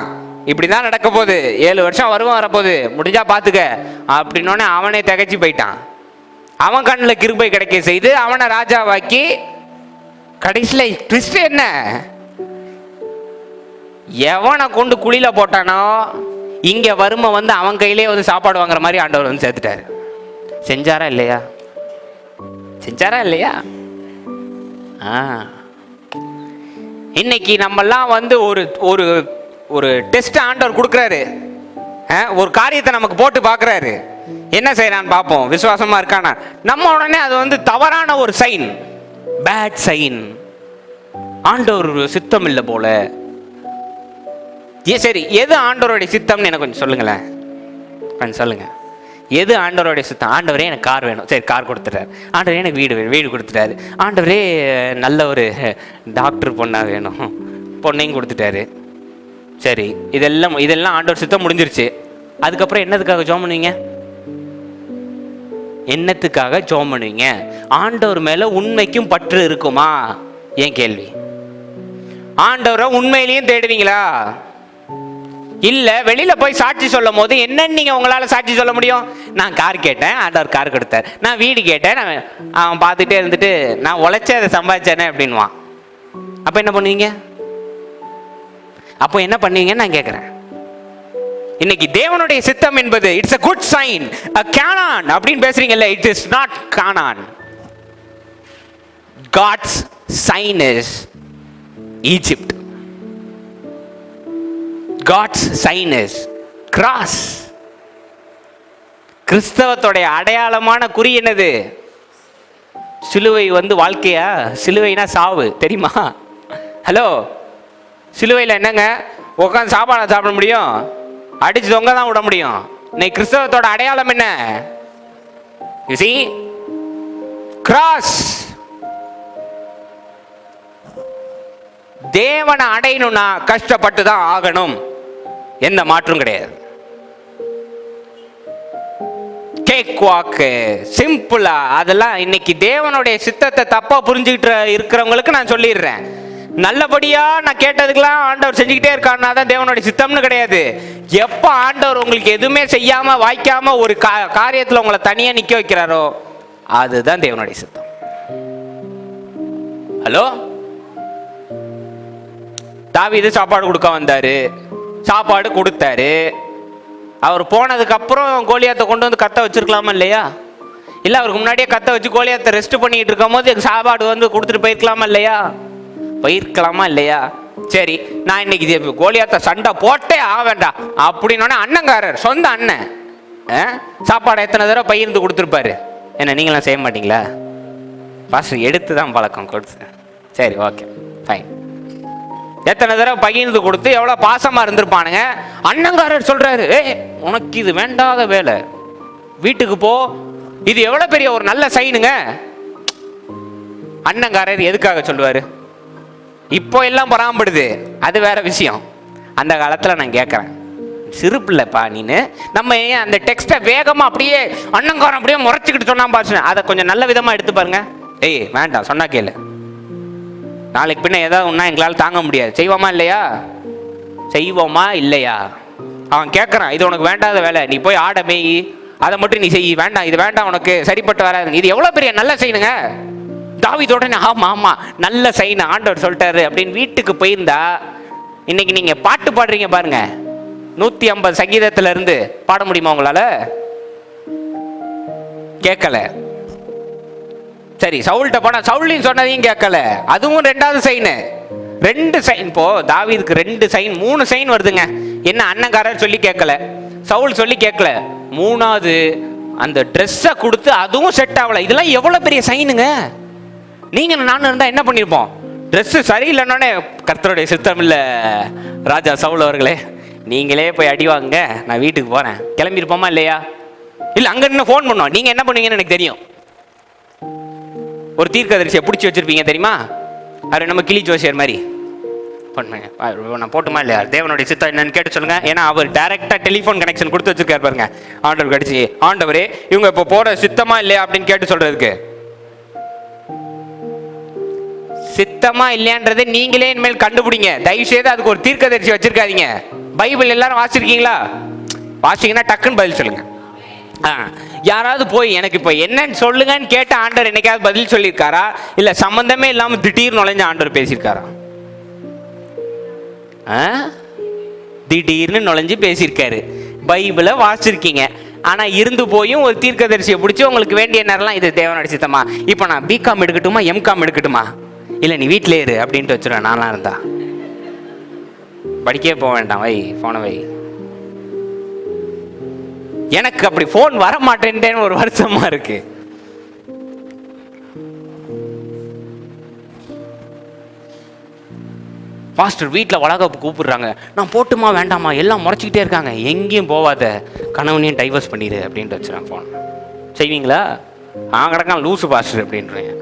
இப்படிதான் நடக்க போகுது, 7 வருஷம் வருவம் வரப்போகுது, முடிஞ்சா பாத்துக்க அப்படின்னோடனே அவனே திகைச்சு போயிட்டான். அவன் கண்ணில் கிருபை கிடைக்க செய்து அவனை ராஜாவாக்கி, கடைசியில ட்விஸ்ட் என்ன, எவனை கொண்டு குழியில போட்டானோ இங்க வறுமை வந்து அவன் கையிலே வந்து சாப்பாடு வாங்குற மாதிரி ஆண்டவர் வந்து சேர்த்துட்டாரு. செஞ்சாரா இல்லையா? செஞ்சாரா இல்லையா? இன்னைக்கு நம்மெல்லாம் வந்து ஒரு ஒரு ஒரு டெஸ்ட் ஆண்டவர் கொடுக்குறாரு, ஒரு காரியத்தை நமக்கு போட்டு பார்க்குறாரு. என்ன செய்யறான்னு பார்ப்போம், விசுவாசமா இருக்கானா. நம்ம உடனே அது வந்து தவறான ஒரு சைன், பேட் சைன், ஆண்டவர் சித்தம் இல்லை போல. சரி, எது ஆண்டவருடைய சித்தம்னு எனக்கு கொஞ்சம் சொல்லுங்களேன், கொஞ்சம் சொல்லுங்க. எது ஆண்டவருடைய சித்தம்? ஆண்டவரே எனக்கு கார் வேணும், சரி கார் கொடுத்துட்டாரு. ஆண்டவரே எனக்கு வீடு வேணும், வீடு கொடுத்துட்டாரு. ஆண்டவரே நல்ல ஒரு டாக்டர் பொண்ணா வேணும், பொண்ணையும் கொடுத்துட்டாரு. சரி, இதெல்லாம் ஆண்டவர் சித்தம் முடிஞ்சிருச்சு. அதுக்கப்புறம் என்னத்துக்காக ஜெபம் பண்ணுவீங்க? என்னத்துக்காக ஜெபம் பண்ணுவீங்க? ஆண்டவர் மேல உண்மைக்கும் பற்று இருக்குமா? ஏன் கேள்வி. ஆண்டவரை உண்மையிலையும் தேடுவீங்களா? இல்ல வெளியில போய் சாட்சி சொல்லும் போது என்னன்னு நீங்க உங்களால சாட்சி சொல்ல முடியும்? நான் கார் கேட்டேன், ஆண்டவர் கார் கொடுத்தார். நான் வீடு கேட்டேன், அவன் பார்த்துட்டே இருந்துட்டு நான் உழைச்சே அதை சம்பாதிச்சேனே அப்படின்வான். அப்ப என்ன பண்ணுவீங்க? அப்போ என்ன பண்ணுவீங்கன்னு நான் கேட்கிறேன். இன்னைக்கு தேவனுடைய சித்தம் என்பது it's a good sign, a canon அப்படின்னு பேசுறீங்கல்ல, it is not canon. God's sign is Egypt. God's sign is cross. கிறிஸ்தவத்தோடைய அடையாளமான குறி என்னது? சிலுவை வந்து வாழ்க்கையா? சிலுவைனா சாவு, தெரியுமா? ஹலோ, சிலுவையில் என்னங்க உட்காந்து சாப்பாடு சாப்பிட முடியும்? அடிச்சு தொங்க தான் விட முடியும். இன்னைக்கு கிறிஸ்தவத்தோட அடையாளம் என்ன? You see? cross. தேவனை அடையணும்னா கஷ்டப்பட்டு தான் ஆகணும், எந்த மாற்றம் கிடையாது. கேக் வாக்கு, சிம்பிளா, அதெல்லாம் இன்னைக்கு தேவனுடைய சித்தத்தை தப்பா புரிஞ்சுக்கிட்டு இருக்கிறவங்களுக்கு நான் சொல்லிடுறேன். நல்லபடியா நான் கேட்டதுக்கெல்லாம் ஆண்டவர் செஞ்சுக்கிட்டே இருக்கான்னா தான் தேவனுடைய சித்தம்னு கிடையாது. எப்ப ஆண்டவர் உங்களுக்கு எதுவுமே செய்யாம வாய்க்காம ஒரு காரியத்துல உங்களை தனியா நிக்க வைக்கிறாரோ அதுதான் தேவனுடைய சித்தம். ஹலோ, தாவீது சாப்பாடு கொடுக்க வந்தாரு, சாப்பாடு கொடுத்தாரு. அவர் போனதுக்கு அப்புறம் கோலியாத்தை கொண்டு வந்து கத்த வச்சிருக்கலாமா இல்லையா? இல்ல அவருக்கு முன்னாடியே கத்த வச்சு கோலியாத்தை ரெஸ்ட் பண்ணிட்டு இருக்கும் போது சாப்பாடு வந்து கொடுத்துட்டு போயிருக்கலாமா இல்லையா? போயிருக்கலாமா இல்லையா? சரி, நான் இன்னைக்கு கோலியாத்தை சண்டை போட்டே ஆவேண்டா அப்படின்னோடனே அண்ணங்காரர், சொந்த அண்ணன், சாப்பாடு எத்தனை தடவை பகிர்ந்து கொடுத்துருப்பாரு. என்ன நீங்களாம் செய்ய மாட்டீங்களா? பாஸ்டர் எடுத்து தான் பழக்கம் கொடுத்து. சரி, ஓகே, ஃபைன். எத்தனை தடவை பகிர்ந்து கொடுத்து எவ்வளோ பாசமாக இருந்திருப்பானுங்க. அண்ணங்காரர் சொல்றாரு, உனக்கு இது வேண்டாத வேலை, வீட்டுக்கு போ. இது எவ்வளோ பெரிய ஒரு நல்ல சைனுங்க. அண்ணங்காரர் எதுக்காக சொல்லுவாரு? இப்போ எல்லாம் பராமப்படுது, அது வேற விஷயம். அந்த காலத்தில் நான் கேட்குறேன், சிறு பிள்ளைப்பா நீனு. நம்ம ஏன் அந்த டெக்ஸ்ட்டை வேகமாக அப்படியே அண்ணங்காரன் அப்படியே முறைச்சிக்கிட்டு சொன்னா பாருங்க, அதை கொஞ்சம் நல்ல விதமாக எடுத்து பாருங்க. வேண்டாம், சொன்னா கேளு, நாளைக்கு பின்ன ஏதாவது ஒன்றா எங்களால் தாங்க முடியாது. செய்வோமா இல்லையா? செய்வோமா இல்லையா? அவன் கேட்குறான், இது உனக்கு வேண்டாத வேலை, நீ போய் ஆட மேய், அதை மட்டும் நீ செய், வேண்டாம் இது வேண்டாம் உனக்கு, சரிப்பட்டு வராது. இது எவ்வளோ பெரிய நல்ல செய்யணுங்க. தாவீதோட ஆமா ஆமா நல்ல சைன் ஆண்டவர் சொல்லிட்டாரு அப்படின்னு வீட்டுக்கு போயிருந்தா, இன்னைக்கு நீங்க பாட்டு பாடுறீங்க பாருங்க, 150 சங்கீதத்துல இருந்து பாட முடியுமா உங்களால? கேட்கல. சரி, சவுல்கிட்ட போனா சவுல்லையும் சொன்னதையும் கேட்கல, அதுவும் ரெண்டாவது சைனு. 2 சைன். இப்போ தாவீதுக்கு 2 சைன் 3 சைன் வருதுங்க. என்ன அண்ணங்காரர் சொல்லி கேட்கல, சவுல் சொல்லி கேட்கல, 3வது அந்த ட்ரெஸ்ஸை கொடுத்து அதுவும் செட் ஆகல. இதெல்லாம் எவ்வளவு பெரிய சைனுங்க. நீங்க நானும் இருந்தா என்ன பண்ணிருப்போம்? ட்ரெஸ் சரியில்லைன்னே கர்த்தருடைய சித்தம் இல்ல ராஜா சவுல் அவர்களே, நீங்களே போய் அடிவாங்க, நான் வீட்டுக்கு போறேன், கிளம்பிருப்போமா இல்லையா? இல்ல அங்க நின்று ஃபோன் பண்ணுவோம். நீங்க என்ன பண்ணுவீங்கன்னு எனக்கு தெரியும். ஒரு தீர்க்கதரிசியை பிடிச்சி வச்சிருப்பீங்க தெரியுமா? அவர் நம்ம கிளி ஜோசியர் மாதிரி பண்ணுங்க, நான் போட்டுமா இல்லையா, தேவனுடைய சித்தம் என்னன்னு கேட்டு சொல்லுங்க. ஏன்னா அவர் டைரக்டா டெலிஃபோன் கனெக்ஷன் கொடுத்து வச்சிருக்காரு பாருங்க. ஆண்டவர் கடிச்சு, ஆண்டவரே இவங்க இப்போ போற சித்தமா இல்லையா அப்படின்னு கேட்டு சொல்றதுக்கு. சித்தமா இல்லையான்றதை நீங்களே இனிமேல் கண்டுபிடிங்க. தயவு செய்து அதுக்கு ஒரு தீர்க்கதரிசி வச்சிருக்காதீங்க. பைபிள் எல்லாரும் வாசிச்சிருக்கீங்களா? வாசிங்கன்னா டக்குன்னு பதில் சொல்லுங்க. யாராவது போய் எனக்கு இப்போ என்னன்னு சொல்லுங்கன்னு கேட்ட ஆண்டவர் என்னைக்காவது பதில் சொல்லியிருக்காரா? இல்ல சம்பந்தமே இல்லாம திடீர்னு நுழைஞ்ச ஆண்டவர் பேசியிருக்காரா? திடீர்னு நுழைஞ்சு பேசியிருக்காரு. பைபிளை வாசிச்சிருக்கீங்க, ஆனா இருந்து போயும் ஒரு தீர்க்கதரிசியை பிடிச்சி உங்களுக்கு வேண்டிய நேரம்லாம் இது தேவனுடைய சித்தமா, இப்போ நான் பிகாம் எடுக்கட்டுமா எம்காம் எடுக்கட்டுமா, இல்லை நீ வீட்டிலே இரு அப்படின்ட்டு வச்சுருவேன். நான்லாம் இருந்தா படிக்கவே போக வேண்டாம், வை போன வை. எனக்கு அப்படி ஃபோன் வர மாட்டேன்ட்டேன்னு ஒரு வருஷமா இருக்கு. பாஸ்டர் வீட்டில் வளகாப்பு கூப்பிடுறாங்க, நான் போட்டுமா வேண்டாமா எல்லாம் முறைச்சிக்கிட்டே இருக்காங்க. எங்கேயும் போவாத, கணவனையும் டைவர்ஸ் பண்ணிடு அப்படின்ட்டு வச்சுறாங்க ஃபோன். செய்வீங்களா? கிடக்கான் லூசு பாஸ்டர் அப்படின்றேன்.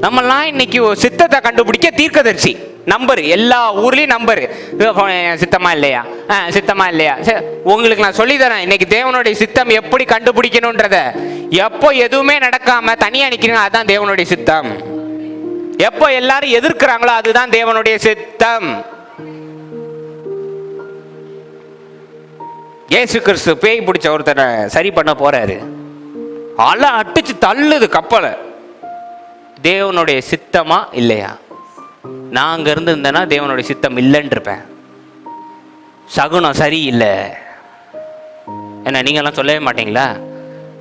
நம்மெல்லாம் இன்னைக்கு சித்தத்தை கண்டுபிடிக்க தீர்க்கதரிசி நம்பர், எல்லா ஊர்லேயும் நம்பர். சித்தமா இல்லையா, சித்தமா இல்லையா. உங்களுக்கு நான் சொல்லி தரேன் இன்னைக்கு தேவனுடைய சித்தம் எப்படி கண்டுபிடிக்கணும்ன்றத. எப்போ எதுவுமே நடக்காம தனியா நிக்கிறீங்க, அதுதான் தேவனுடைய சித்தம். எப்போ எல்லாரும் எதிர்க்கிறாங்களோ அதுதான் தேவனுடைய சித்தம். இயேசு கிறிஸ்து பேய் பிடிச்ச ஒருத்தனை சரி பண்ண போறாரு, அலை அடிச்சு தள்ளுது கப்பலை. தேவனுடைய சித்தமா இல்லையா? நான் அங்க இருந்திருந்தேன்னா தேவனுடைய சித்தம் இல்லைன்னு இருப்பேன். சகுனம் சரியில்லை என்ன நீங்க எல்லாம் சொல்லவே மாட்டீங்களா?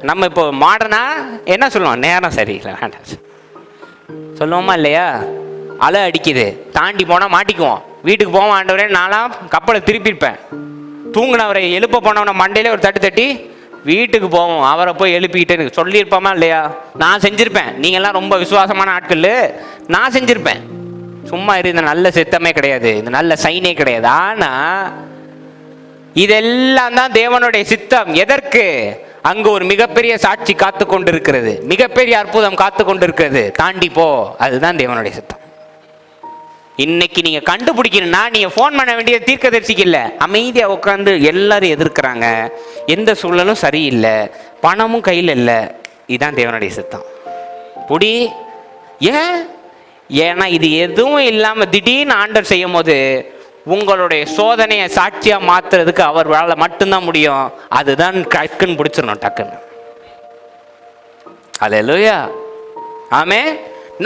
நம்ம இப்போ மாடர்னா என்ன சொல்லுவோம்? நேரம் சரியில்லை வேண்டாம் சொல்லுவோமா இல்லையா? அலை அடிக்குது, தாண்டி போனா மாட்டிக்குவோம். வீட்டுக்கு போவோம், ஆண்டவரே நான்லாம் கப்பலை திருப்பியிருப்பேன். தூங்கினவரை எழுப்ப போனவனை மண்டையிலே ஒரு தட்டு தட்டி வீட்டுக்கு போவோம். அவரை போய் எழுப்பிக்கிட்டு சொல்லியிருப்போமா இல்லையா? நான் செஞ்சிருப்பேன். நீங்கள்லாம் ரொம்ப விசுவாசமான ஆட்கள், நான் செஞ்சிருப்பேன். சும்மா இரு, இந்த நல்ல சித்தமே கிடையாது, இந்த நல்ல சைனே கிடையாது. ஆனா இதெல்லாம் தான் தேவனுடைய சித்தம். எதற்கு? அங்கு ஒரு மிகப்பெரிய சாட்சி காத்து கொண்டிருக்கிறது, மிகப்பெரிய அற்புதம் காத்து கொண்டிருக்கிறது. தாண்டி போ, அதுதான் தேவனுடைய சித்தம். இன்னைக்கு நீங்க கண்டுபிடிக்கணும்னா நீங்க போன் பண்ண வேண்டிய தீர்க்கதரிசிக்கு இல்ல. அமைதியா உட்காந்து எல்லாரும் எதிர்க்கிறாங்க, எந்த சூழலும் சரியில்லை, பணமும் கையில் இல்லை, இதுதான் தேவனுடைய சித்தம். புடி ஏன்? ஏன்னா இது எதுவும் இல்லாம திடீர்னு ஆண்டவர் செய்யும் போது உங்களுடைய சோதனையை சாட்சியா மாத்துறதுக்கு அவர் வேலை மட்டும்தான் முடியும். அதுதான் டக்குன்னு பிடிச்சிடணும், டக்குன்னு. அல்லேலூயா, ஆமென்.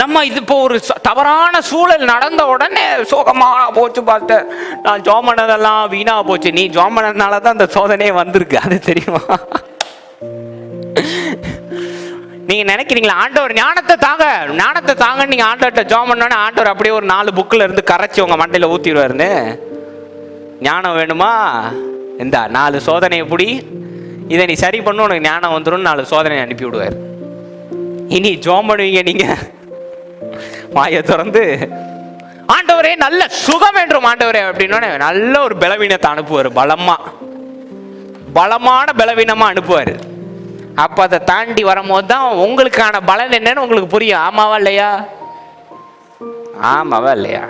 நம்ம இது இப்போ ஒரு தவறான சூழல் நடந்த உடனே சோகமா போச்சு பாஸ்டர், நான் ஜெபம் பண்ணதெல்லாம் வீணா போச்சு. நீ ஜெபம் பண்ணதுனால தான் அந்த சோதனையே வந்திருக்கு, அது தெரியுமா? நீங்க நினைக்கிறீங்களா ஆண்டவர் ஞானத்தை தாங்க, ஞானத்தை தாங்கன்னு நீங்க ஆண்டவர்கிட்ட ஜெபம் பண்ணோன்னே ஆண்டவர் அப்படியே ஒரு 4 புக்கில் இருந்து கரைச்சி உங்க மண்டையில ஊத்திடுவாருன்னு? ஞானம் வேணுமா? இந்த 4 சோதனை எப்படி இதை நீ சரி பண்ணு, உனக்கு ஞானம் வந்துடும், 4 சோதனை அனுப்பி விடுவார். இனி ஜெபம் பண்ணுவீங்க நீங்க வாயை திறந்து, ஆண்டவரே நல்ல சுகம் என்றும் ஆண்டவரே அப்படின்னோடனே நல்ல ஒரு பலவீனத்தை அனுப்புவார். பலமான பலவீனமா அனுப்புவார். அப்ப அதை தாண்டி வரும்போது தான் உங்களுக்கான பலன் என்னன்னு உங்களுக்கு புரியும். ஆமாவா இல்லையா? ஆமாவா இல்லையா?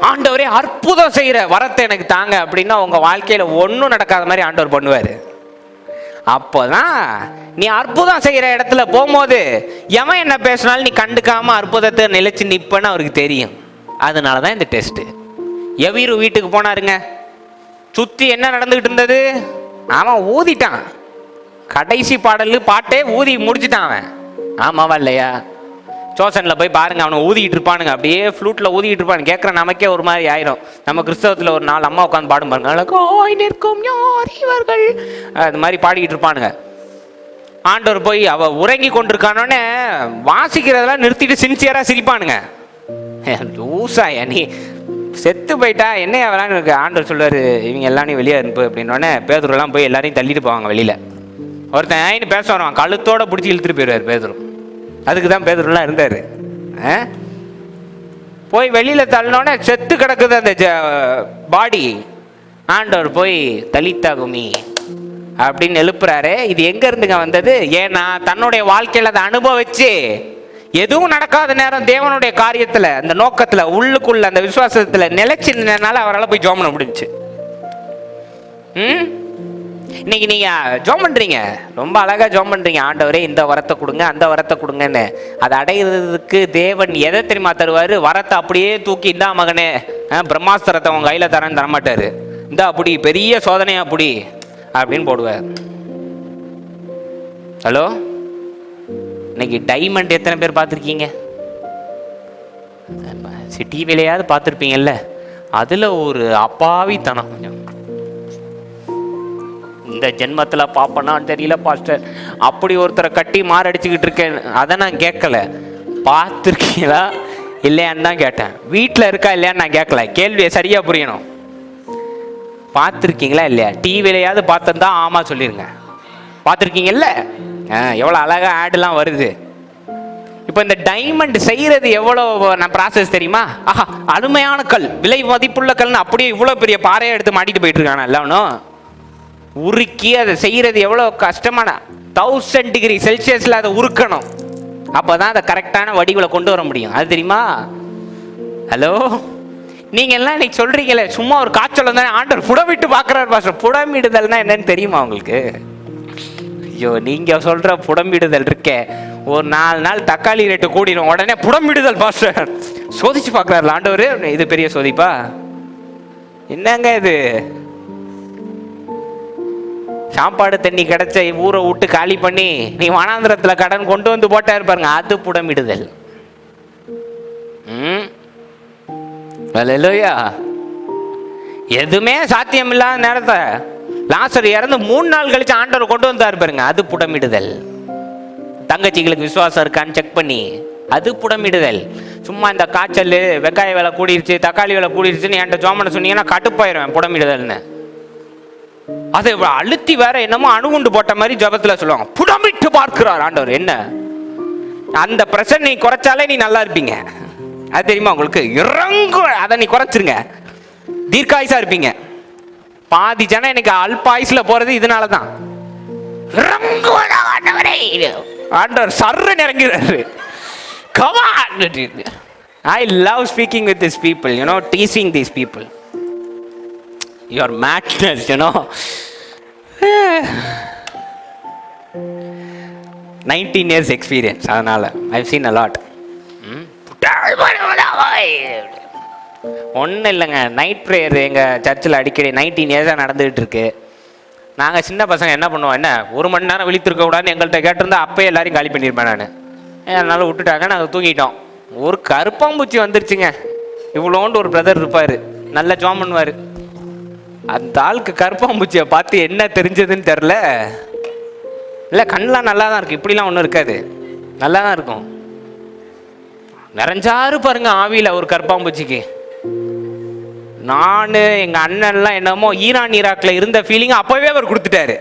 ஆண்டவரே அற்புதம் செய்யற வரத்தை எனக்கு தாங்க அப்படின்னா உங்க வாழ்க்கையில ஒன்றும் நடக்காத மாதிரி ஆண்டவர் பண்ணுவாரு. அப்போதான் நீ அற்புதம் செய்யற இடத்துல போகும்போது எவன் என்ன பேசினாலும் நீ கண்டுக்காம அற்புதத்தை நிலைச்சு நிப்பன்னு அவருக்கு தெரியும். அதனாலதான் இந்த டெஸ்ட். எவீரு வீட்டுக்கு போனாருங்க, சுத்தி என்ன நடந்துகிட்டு இருந்தது? அவன் ஊதிட்டான். கடைசி பாட்டே ஊதி முடிச்சுட்டான் அவன். ஆமாவா இல்லையா? சோசன்ல போய் பாருங்க, அவனை ஊதிக்கிட்டு இருப்பானுங்க, அப்படியே ஃப்ளூட்ல ஊதிக்கிட்டு இருப்பானு. கேட்குற நமக்கே ஒரு மாதிரி ஆயிரும். நம்ம கிறிஸ்தவத்தில் ஒரு 4 அம்மா உட்காந்து பாடும் பாருங்க, அழகாய் நிற்கும் யார் இவர்கள், அது மாதிரி பாடிக்கிட்டு இருப்பானுங்க. ஆண்டவர் போய் அவ உறங்கி கொண்டிருக்கானோன்னே வாசிக்கிறதெல்லாம் நிறுத்திட்டு சின்சியரா சிரிப்பானுங்க. லூசாயா நீ, செத்து போயிட்டா என்னையா விளாண்டு இருக்கு? ஆண்டவர் சொல்லுவார், இவங்க எல்லாம் நீ வெளியே அனுப்பு அப்படின்னோடனே பேதுருலாம் போய் எல்லாரையும் தள்ளிட்டு போவாங்க வெளியில. ஒருத்தன் ஆயின்னு பேச வருவான், கழுத்தோட பிடிச்சி இழுத்துட்டு போயிடுவார் பேதுரு. அதுக்கு தான் பேதுருலாம் இருந்தார். போய் வெளியில தள்ளினோடனே செத்து கிடக்குது அந்த பாடி. ஆண்டவர் போய் தலித்தா குமி அப்படின்னு எழுப்புறாரு. இது எங்க இருந்துங்க வந்தது? ஏன்னா தன்னுடைய வாழ்க்கையில அதை அனுபவிச்சு எதுவும் நடக்காத நேரம் தேவனுடைய காரியத்துல, அந்த நோக்கத்துல, உள்ளுக்குள்ள அந்த விசுவாசத்துல நிலைச்சிருந்தனால அவரால் போய் ஜெபம் பண்ண முடிஞ்சுச்சு. இன்னைக்கு நீங்க ஜெபம் பண்றீங்க, ரொம்ப அழகா ஜெபம் பண்றீங்க, ஆண்டவரே இந்த வரத்தை கொடுங்க அந்த வரத்தை கொடுங்கன்னு. அதை அடைகிறதுக்கு தேவன் எதை தெரியுமா தருவாரு? வரத்தை அப்படியே தூக்கி, இந்தா மகனே பிரம்மாஸ்திரத்தை உங்க கையில தரேன்னு தரமாட்டாரு. இந்த அப்படி பெரிய சோதனையா அப்படி அப்படின்னு போடுவார். ஹலோ, இன்னைக்கு டைமண்ட் எத்தனை பேர் பார்த்துருக்கீங்க? டிவிலையாவது பார்த்துருப்பீங்கல்ல. அதுல ஒரு அப்பாவித்தனம், கொஞ்சம் இந்த ஜென்மத்தில் பார்ப்பனான்னு தெரியல பாஸ்டர், அப்படி ஒருத்தரை கட்டி மாரடிச்சுக்கிட்டு இருக்கேன். அதை நான் கேட்கல. பார்த்துருக்கீங்களா இல்லையான்னு தான் கேட்டேன். வீட்டில் இருக்கா இல்லையான்னு நான் கேட்கல. கேள்வியை சரியா புரியணும். பார்த்துருக்கீங்களா இல்லையா? டிவிலையாவது பார்த்துருந்தா ஆமாம் சொல்லிடுங்க. பார்த்துருக்கீங்கல்ல? எவ்வளோ அழகாக ஆடுலாம் வருது. இப்போ இந்த டைமண்ட் செய்கிறது எவ்வளோ ப்ராசஸ் தெரியுமா? ஆஹா, அருமையான கல், விலை மதிப்புள்ள கல்னு அப்படியே இவ்வளோ பெரிய பாறையை எடுத்து மாட்டிட்டு போயிட்டு இருக்காங்க எல்லாரும். உருக்கி அதை செய்கிறது எவ்வளோ கஷ்டமான 1000 டிகிரி செல்சியஸில் அதை உருக்கணும். அப்போ தான் அதை கரெக்டான வடிவில் கொண்டு வர முடியும். அது தெரியுமா? ஹலோ, நீங்கள் எல்லாம் இன்னைக்கு சொல்கிறீங்களே, சும்மா ஒரு காய்ச்சல் வந்தால் ஆண்டவர் புடமிட்டு பார்க்குறாரு பாஸ்டர். புடமிடுதல்னா என்னன்னு தெரியுமா உங்களுக்கு? ஐயோ, நீங்கள் சொல்கிற புடமிடுதல் இருக்கே, ஒரு 4 நாள் தக்காளி ரேட்டு கூடிடும், உடனே புடமிடுதல் பாஸ்டர். சோதிச்சு பார்க்குறாரு ஆண்டவர். இது பெரிய சோதிப்பா? என்னங்க இது? சாப்பாடு தண்ணி கிடைச்ச ஊரை விட்டு காலி பண்ணி நீ வனாந்திரத்தில் கடன் கொண்டு வந்து போட்டா இருப்பாருங்க, அது புடமிடுதல். அல்லேலூயா. எதுவுமே சாத்தியம் இல்லாத நேரத்தை லாசர் இறந்து 3 நாள் கழிச்சு ஆண்டவர் கொண்டு வந்தார் பாருங்க, அது புடமிடுதல். தங்கச்சிகளுக்கு விசுவாசம் இருக்கான்னு செக் பண்ணி, அது புடமிடுதல். சும்மா இந்த காய்ச்சல், வெங்காய விலை கூடிருச்சு, தக்காளி விலை கூடிருச்சுன்னு என்கிட்ட ஜோமனை சொன்னீங்கன்னா கட்டுப்பாயிருவேன் புடமிடுதல்னு. அதை அழுத்தி வேற என்னமோ அணுகுண்டு போட்ட மாதிரி ஜபத்தில் சொல்லுவாங்க, புடமிட்டு பார்க்கிறார் ஆண்டவர். என்ன அந்த பிரச்சனை நீ குறைச்சாலே நீ நல்லா இருப்பீங்க. அது தெரியுமா உங்களுக்கு? இறங்கு, அதை நீ குறைச்சிருங்க, தீர்க்காயுசா இருப்பீங்க. பாதி ஜனம் எனக்கு அல்பாயுஸ்ல போறது இதனால தான். ஆண்டவர் சர்ரு இறங்கிறாரு. Come on. I love speaking with these people, you know, teasing these people. Your madness, you know. 19 years experience, அதனால I've seen a lot. ஒன்றும் இல்லைங்க, நைட் ப்ரேயர் எங்கள் சர்ச்சில் அடிக்கடி 19 இயர்ஸாக நடந்துகிட்டு இருக்கு. நாங்கள் சின்ன பசங்க என்ன பண்ணுவோம், என்ன 1 மணி நேரம் விழித்திருக்க கூடாதுன்னு எங்கள்கிட்ட கேட்டிருந்தா அப்பயே எல்லாரையும் காலி பண்ணியிருப்பேன் நான். அதனால விட்டுட்டாங்க, நாங்கள் தூங்கிட்டோம். ஒரு கருப்பாம்பூச்சி வந்துருச்சுங்க. இவ்வளோண்டு ஒரு பிரதர் இருப்பார், நல்ல ஜாம் பண்ணுவார். அந்த ஆளுக்கு கருப்பாம்பூச்சியை பார்த்து என்ன தெரிஞ்சதுன்னு தெரில. இல்லை, கண்ணெலாம் நல்லா தான் இருக்குது, இப்படிலாம் ஒன்றும் இருக்காது, நல்லா தான் இருக்கும். நிறைஞ்சாரு பாருங்க ஆவியில் ஒரு கருப்பாம்பூச்சிக்கு. நான் எங்கள் அண்ணன்லாம் என்னமோ ஈரான் ஈராக்கில் இருந்த ஃபீலிங் அப்போவே அவர் கொடுத்துட்டாரு.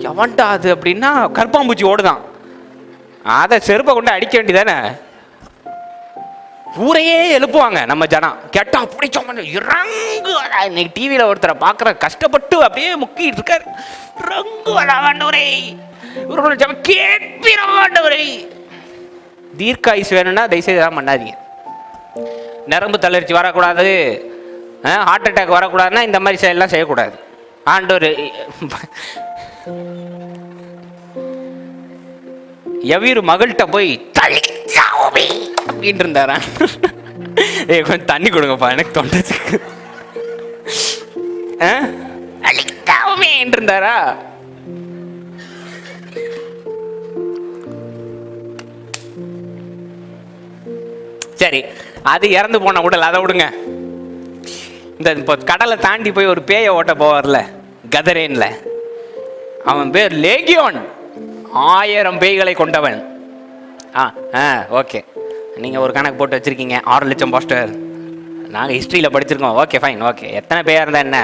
எவன்டா அது அப்படின்னா கருப்பாம்பூச்சி ஓடுதான். அதை செருப்பை கொண்டு அடிக்க வேண்டியதானே. ஊரையே எழுப்புவாங்க நம்ம ஜனம் கேட்டா. அப்படி சொன்ன இறங்கு, இன்னைக்கு டிவியில் ஒருத்தரை பார்க்குற கஷ்டப்பட்டு அப்படியே முக்கிட்டு இருக்காரு. இறங்கு ஆண்டவரே, கேட்பீரே. தீர்க்காயுசு வேணும்னா தயவுசெய்து தான் பண்ணாதீங்க. நரம்பு தளர்ச்சி வரக்கூடாது, ஹார்ட் அட்டாக் வரக்கூடாதுன்னா இந்த மாதிரி செயலாம் செய்யக்கூடாது. ஆண்டவர் எவ்வீரு மகள்கிட்ட போய் அப்படின்னு இருந்தாரா, கொஞ்சம் தண்ணி கொடுங்கப்பா எனக்கு தொண்டச்சுக்கு இருந்தாரா. சரி, அது இறந்து போன உடல், அதை விடுங்க. இந்த இப்போ கடலை தாண்டி போய் ஒரு பேயை ஓட்ட போவார்ல கதரேன்ல, அவன் பேர் லேகியோன், 1000 பேய்களை கொண்டவன். ஓகே, நீங்கள் ஒரு கணக்கு போட்டு வச்சுருக்கீங்க 6 லட்சம் போஸ்டர். நாங்கள் ஹிஸ்ட்ரியில் படிச்சிருக்கோம். Okay fine, okay. எத்தனை பேயாக இருந்தால் என்ன?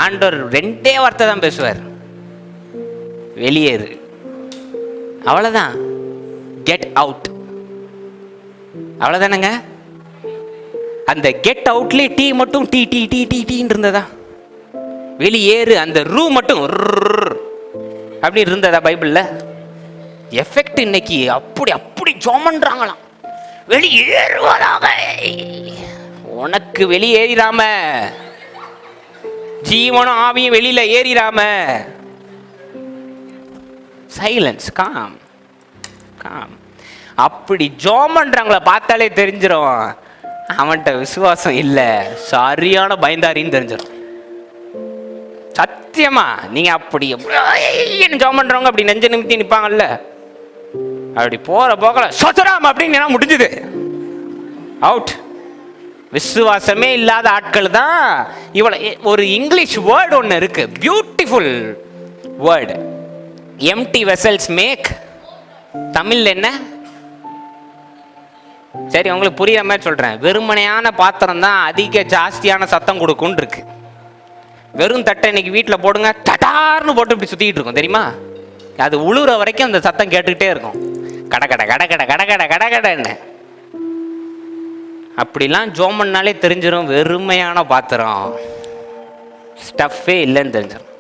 ஆண்டவர் 2 வார்த்தை தான் பேசுவார், வெளியேறு, அவ்வளோதான். கெட் அவுட், அவ்வளோதானங்க. அந்த கெட் அவுட்லேயே டீ மட்டும் டீ டீ டீ டீ டீன்னு இருந்ததா? வெளியேறு அந்த ரூ மட்டும் அப்படி இருந்ததா பைபிளில்? எஃபெக்ட் இன்னைக்கு அப்படி அப்படி ஜோமன்றாங்களாம், வெளியேறுவதாக. உனக்கு வெளியேறாம, ஜீவனும் ஆவியும் வெளியில ஏறிடாம, சைலன்ஸ், காம் காம். அப்படி ஜோமன்றாங்கள பார்த்தாலே தெரிஞ்சிடும் அவன்கிட்ட விசுவாசம் இல்லை, சரியான பயந்தாரின்னு தெரிஞ்சிடும். சத்தியமா நீங்க அப்படி ஜோம் பண்றவங்க அப்படி நெஞ்ச நிமித்தி நிற்பாங்கல்ல, அப்படி போற போகல சொத்தராம் அப்படின்னு முடிஞ்சுது, அவுட். விசுவாசமே இல்லாத ஆட்கள் தான் இவ்வளவு. ஒரு இங்கிலீஷ் வேர்டு ஒன்று இருக்கு, beautiful word, empty vessels make. தமிழ்ல என்ன? சரி, உங்களுக்கு புரியுற மாதிரி சொல்றேன். வெறுமனையான பாத்திரம் தான் அதிக ஜாஸ்தியான சத்தம் கொடுக்கும்னு இருக்கு. வெறும் தட்டை இன்னைக்கு வீட்டில் போடுங்க, தட்டார்னு போட்டு இப்படி சுத்திட்டு இருக்கும் தெரியுமா? அது உழுற வரைக்கும் அந்த சத்தம் கேட்டுக்கிட்டே இருக்கும், கட கட கட கட கட கட கட கடன்னு. அப்படிலாம் ஜோமன்னாலே தெரிஞ்சிடும் வெறுமையான பாத்திரம், ஸ்டஃப்பே இல்லைன்னு தெரிஞ்சிடும்.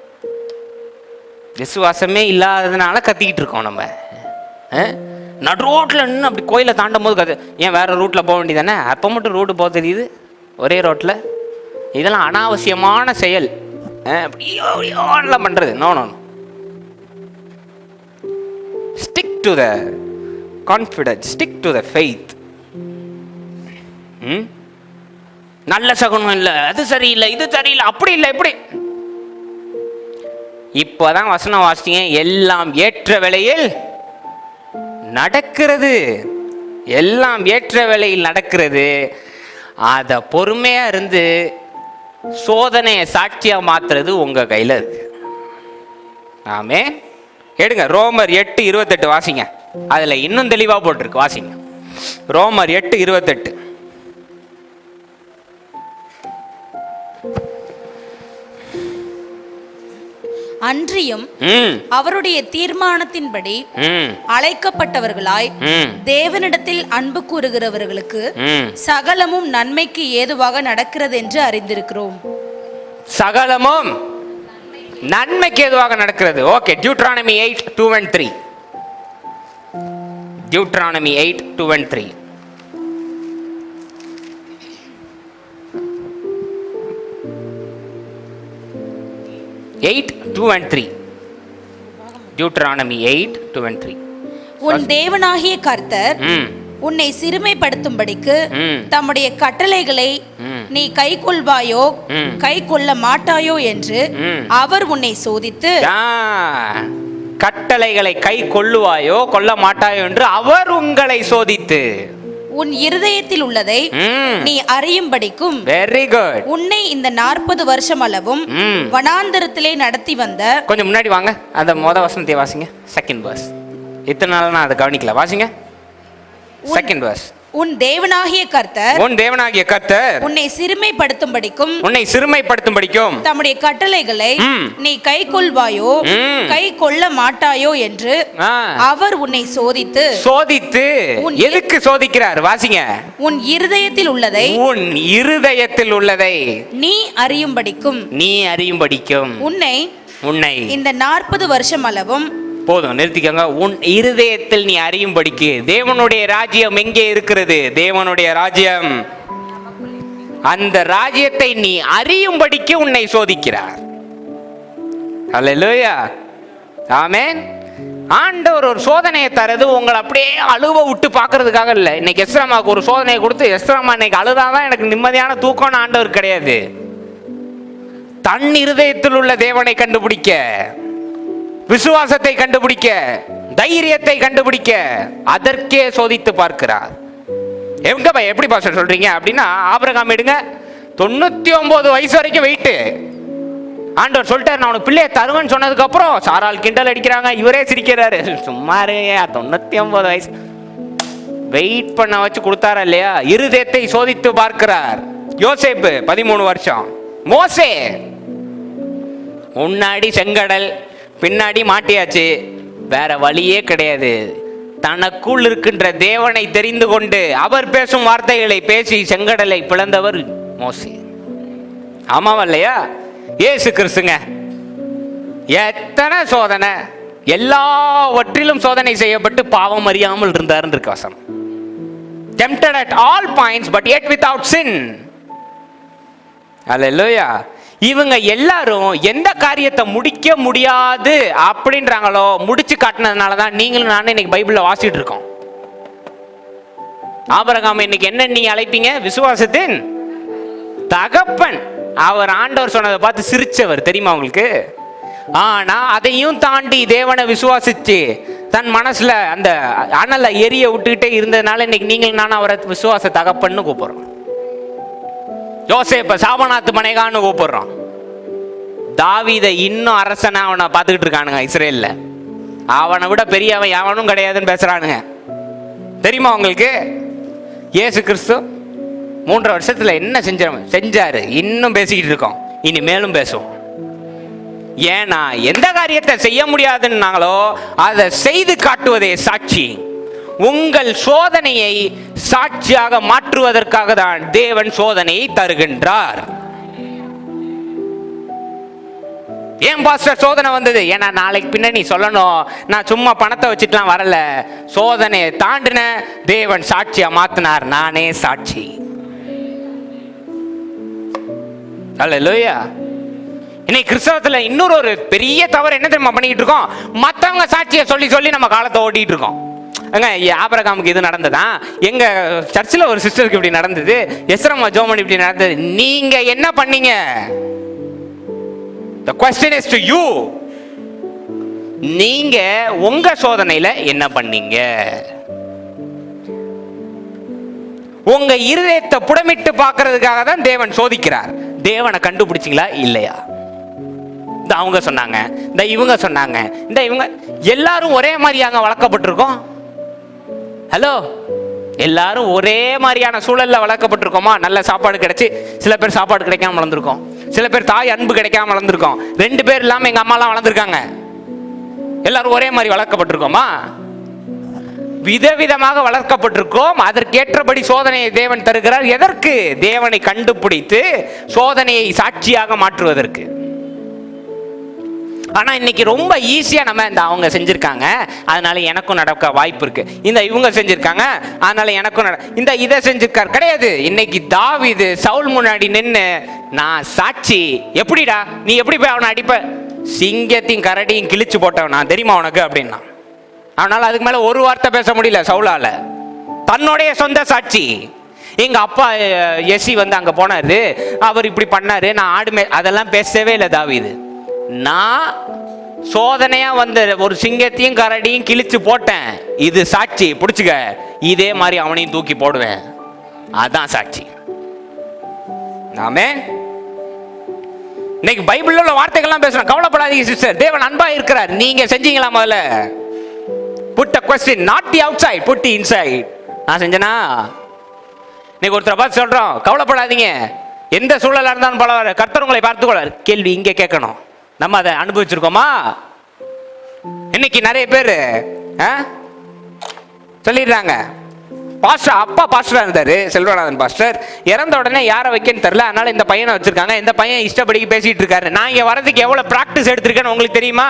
விசுவாசமே இல்லாததுனால கத்திக்கிட்டு இருக்கோம் நம்ம. நடு ரோட்டில் நின்று அப்படி கோயிலை தாண்டும் போது ஏன் வேற ரூட்டில் போக வேண்டியதானே? அப்போ மட்டும் ரூட்டு போக தெரியுது ஒரே ரோட்டில். இதெல்லாம் அனாவசியமான செயல். அப்படியோலாம் பண்ணுறது. No no, stick to the confidence, stick to the faith. நல்ல சகுனம் இல்லை, அது சரியில்லை, இது சரியில்லை, அப்படி இல்லை இப்படி. இப்போதான் வசனம் வாசிங்க, எல்லாம் ஏற்ற வேளையில் நடக்கிறது, எல்லாம் ஏற்ற வேளையில் நடக்கிறது. அத பொறுமையா இருந்து சோதனையை சாட்சியா மாத்துறது உங்க கையில இருக்கு. ஆமே. எடுங்க ரோமர் 8:28 வாசிங்க. அதுல இன்னும் தெளிவா போட்டிருக்கு, வாசிங்க. ரோமர் 8:28. அன்றியும் அவருடைய தீர்மானத்தின்படி அழைக்கப்பட்டவர்களாய் தேவனிடத்தில் அன்பு கூறுகிறவர்களுக்கு சகலமும் நன்மைக்கு ஏதுவாக நடக்கிறது என்று அறிந்திருக்கிறோம். சகலமும் நன்மைக்கு ஏதுவாக நடக்கிறது. Okay, Deuteronomy 8:2-3. டியூட்ரானமி 8:2-3. 8:2-3. டியூட்ரானமி 8:2-3. உன் தேவனாகிய கர்த்தர் உன்னை சிறுமைப்படுத்தும்படிக்கு தம்முடைய கட்டளைகளை நீ கை கொள்வாயோ கை கொள்ள மாட்டாயோ என்று அவர் உன்னை சோதித்து, கட்டளைகளை கை கொள்ளுவாயோ கொள்ள மாட்டாயோ என்று அவர் உங்களை சோதித்து உன் இருதயத்தில் உள்ளதை நீ அறியும்படிக்கும், வெரி குட், உன்னை இந்த 40 வருஷம் அளவும் வனாந்தரத்திலே நடத்தி வந்த. கொஞ்சம் முன்னாடி வாங்க, அந்த வசனத்தை வாசிங்க. Second verse. இத்தனை நாள் நான் அதை கவனிக்கல, வாசிங்க. Second verse. உன் தேவனாகிய கர்த்தர் உன்னை சிறுமைப்படுத்தும்படிக்கும் தம்முடைய கட்டளைகளை நீ கை கொள்வாயோ கை கொள்ள மாட்டாயோ என்று அவர் உன்னை சோதித்து எதுக்கு சோதிக்கிறார்? வாசிங்க. உன் இருதயத்தில் உள்ளதை நீ அறியும்படிக்கும் உன்னை இந்த 40 வருஷம் அளவும். போதும், நிறுத்திக்கங்க. உன் இருதயத்தில் நீ அறியும்படிக்கு. தேவனுடைய ராஜ்யம் எங்கே இருக்கிறது? தேவனுடைய ராஜ்யம், அந்த ராஜ்யத்தை நீ அறியும்படிக்கு உன்னை சோதிக்கிறார். அல்லேலூயா, ஆமென். ஆண்டவர் ஒரு சோதனையை தரது உங்களை அப்படியே அழுவ விட்டு பார்க்கறதுக்காக இல்லை. இன்னைக்கு எஸ்ராமாவுக்கு ஒரு சோதனையை கொடுத்து எஸ்ராமா இன்னைக்கு அழுதாதான் எனக்கு நிம்மதியான தூக்கம்னு ஆண்டவர் கிடையாது. தன் இருதயத்தில் உள்ள தேவனை கண்டுபிடிக்க, விசுவாசத்தை கண்டுபிடிக்க, தைரியத்தை கண்டுபிடிக்க, அதற்கே சோதித்து பார்க்கிறார். எப்படி பாஸ்டர் சொல்றீங்க அப்படின்னா, ஆபிரகாம் எடுங்க, 99 வயசு வரைக்கும் வெயிட். ஆண்டவர் சொல்லிட்டார், நான் உனக்கு பிள்ளைய தருவேன்னு சொன்னதுக்கு அப்புறம் சாரால் கிண்டல் அடிக்கிறாங்க, இவரே சிரிக்கிறாரு. சும்மாரு, 99 வயசு வெயிட் பண்ண வச்சு கொடுத்தாரா இல்லையா? இருதயத்தை சோதித்து பார்க்கிறார். யோசேப்பு 13 வருஷம். மோசே முன்னாடி செங்கடல், பின்னாடி மாட்டியாச்சு, வேற வழியே கிடையாது. தனக்குள் இருக்கின்ற தேவனை தெரிந்து கொண்டு அவர் பேசும் வார்த்தைகளை பேசி செங்கடலை பிளந்தவர் மோசே. ஆமாவல்லையா? இயேசு கிறிஸ்துங்க எத்தனை சோதனை, எல்லாவற்றிலும் சோதனை செய்யப்பட்டு பாவம் அறியாமல் இருந்தார் இருக்கு வசனம். Tempted at all points but yet without sin. அல்லேலூயா. இவங்க எல்லாரும் எந்த காரியத்தை முடிக்க முடியாது அப்படின்றாங்களோ முடிச்சு காட்டினதுனாலதான் நீங்களும் நானும் இன்னைக்கு பைபிள்ல வாசிட்டு இருக்கோம். ஆபிரகாம் இன்னைக்கு என்ன நீங்க அழைப்பீங்க? விசுவாசத்தின் தகப்பன். அவர் ஆண்டவர் சொன்னதை பார்த்து சிரிச்சவர் தெரியுமா உங்களுக்கு? ஆனா அதையும் தாண்டி தேவனை விசுவாசிச்சு தன் மனசுல அந்த அனலை எரிய விட்டுக்கிட்டே இருந்ததுனால இன்னைக்கு நீங்கள் நானும் அவரை விசுவாச தகப்பன்னு கூப்பிடுறோம். யோசேப்ப சாபநாத்து மனைகான்னு கூப்பிடுறோம். தாவீதை இன்னும் அரசனா அவனை பார்த்துக்கிட்டு இருக்கானுங்க இஸ்ரேல்ல. அவனை விட பெரியவன் எவனும் கிடையாதுன்னு பேசுறானுங்க தெரியுமா உங்களுக்கு? இயேசு கிறிஸ்து 3 வருஷத்துல என்ன செஞ்சாரு, இன்னும் பேசிக்கிட்டு இருக்கோம், இனிமேலும் பேசுவோம். ஏன்னா எந்த காரியத்தை செய்ய முடியாதுன்னாங்களோ அதை செய்து காட்டுவதே சாட்சி. உங்கள் சோதனையை சாட்சியாக மாற்றுவதற்காக தான் தேவன் சோதனையை தருகின்றார். ஏன் பாஸ்டர் சோதனை வந்தது? ஏன்னா நாளைக்கு பின்ன நீ சொல்லணும், நான் சும்மா பணத்தை வச்சுட்டுலாம் வரல, சோதனையை தாண்டின தேவன் சாட்சியா மாத்தினார், நானே சாட்சி. அல்லேலூயா. இன்னைக்கு கிறிஸ்தவத்துல இன்னொரு பெரிய தவறு என்ன தெரியுமா பண்ணிக்கிட்டு இருக்கோம்? மற்றவங்க சாட்சியை சொல்லி சொல்லி நம்ம காலத்தை ஓட்டிட்டு இருக்கோம். ஆபிரகாமுக்கு இது நடந்ததா, எங்க சர்ச்சில் ஒரு சிஸ்டருக்கு இப்படி நடந்தது, எஸ்ரம்மா ஜோமன் இப்படி நடந்தது. நீங்க என்ன பண்ணீங்க? The question is to you. நீங்க உங்க சோதனையில என்ன பண்ணீங்க? உங்க இருதயத்தை புடமிட்டு பார்க்கிறதுக்காக தான் தேவன் சோதிக்கிறார். தேவனை கண்டுபிடிச்சிங்களா இல்லையா? இந்த அவங்க சொன்னாங்க, இந்த இவங்க சொன்னாங்க, இந்த இவங்க எல்லாரும் ஒரே மாதிரியாங்க வளர்க்கப்பட்டிருக்கோம். ஹலோ, எல்லாரும் ஒரே மாதிரியான சூழல்ல வளர்க்கப்பட்டிருக்கோமா? நல்ல சாப்பாடு கிடைச்சி, சில பேர் சாப்பாடு கிடைக்காம வளர்ந்துருக்கோம், சில பேர் தாய் அன்பு கிடைக்காம வளர்ந்துருக்கோம், 2 பேர் இல்லாம எங்க அம்மாலாம் வளர்ந்துருக்காங்க. எல்லாரும் ஒரே மாதிரி வளர்க்கப்பட்டிருக்கோமா? விதவிதமாக வளர்க்கப்பட்டிருக்கோம். அதற்கேற்றபடி சோதனையை தேவன் தருகிறார். எதற்கு? தேவனை கண்டுபிடித்து சோதனையை சாட்சியாக மாற்றுவதற்கு. ஆனா இன்னைக்கு ரொம்ப ஈஸியா நம்ம இந்த அவங்க செஞ்சிருக்காங்க அதனால எனக்கும் நடக்க வாய்ப்பு இருக்கு, இந்த இவங்க செஞ்சிருக்காங்க அதனால எனக்கும் இந்த இதை செஞ்சிருக்காரு. கிடையாது. இன்னைக்கு தாவீது சவுல் முன்னாடி நின்று, நான் சாட்சி. எப்படிடா நீ எப்படி போய் அவனை அடிப்ப? சிங்கத்தையும் கரடியும் கிழிச்சு போட்டவனா தெரியுமா உனக்கு அப்படின்னா. அவனால அதுக்கு மேல ஒரு வார்த்தை பேச முடியல சவுலால. தன்னுடைய சொந்த சாட்சி. எங்க அப்பா எசி அங்க போனாரு, அவர் இப்படி பண்ணாரு, நான் ஆடுமே, அதெல்லாம் பேசவே இல்லை தாவீது. நான் சோதனையா வந்த ஒரு சிங்கத்தையும் கரடியும் கிழிச்சு போட்டேன், இது சாட்சி, பிடிச்சுக்க. இதே மாதிரி அவனையும் தூக்கி போடுவேன், அதான் சாட்சி. ஆமென். இன்னைக்கு பைபிள்ல உள்ள வார்த்தைகள்லாம் பேசுறோம். கவலைப்படாதீங்க சிஸ்டர், தேவன் அன்பா இருக்கிறார். நீங்க செஞ்சீங்களா? முதல்ல put the question, not the outside, put the inside. நான் செஞ்சனா? இன்னைக்கு ஒருத்தரை பார்த்து சொல்றோம், கவலைப்படாதீங்க, எந்த சூழலா இருந்தாலும் பரவாயில்ல, கர்த்தர் உங்களை பார்த்துக்கொள்ளார். கேள்வி இங்க கேட்கணும், நம்ம அதை அனுபவிச்சிருக்கோமா? இன்னைக்கு நிறைய பேர் சொல்லிடுறாங்க, பாஸ்டர் அப்பா பாஸ்டரா இருந்தாரு, செல்வநாதன் பாஸ்டர், இறந்த உடனே யாரை வைக்கன்னு தெரியல, அதனால இந்த பையனை வச்சிருக்காங்க, இந்த பையன் இஷ்டப்படிக்கு பேசிட்டு இருக்காரு. நான் இங்க வரதுக்கு எவ்வளவு பிராக்டிஸ் எடுத்திருக்கேன்னு உங்களுக்கு தெரியுமா?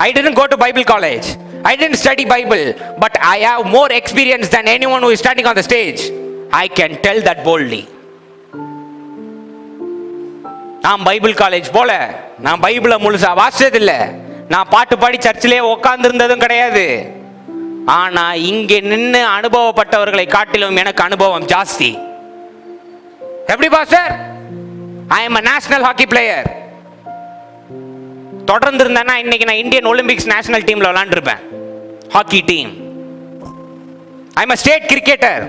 I didn't go to Bible college, I didn't study Bible, but I have more experience than anyone who is standing on the stage. I can tell that boldly. நான் பைபிள் காலேஜ் போல, நான் பைபிளை முழுசா வாசிச்சது இல்லை, நான் பாட்டு பாடி சர்ச்சிலே உட்கார்ந்து இருந்ததும் கிடையாது. ஆனா இங்கே நின்று அனுபவப்பட்டவர்களை காட்டிலும் எனக்கு அனுபவம் ஜாஸ்தி. எப்படி pastor? I am a national hockey player. தொடர்ந்து இருந்தேன்னா இன்னைக்கு நான் இந்தியன் ஒலிம்பிக்ஸ் நேஷனல் டீம்ல விளையாண்டுருப்பேன், hockey team. I am a state cricketer.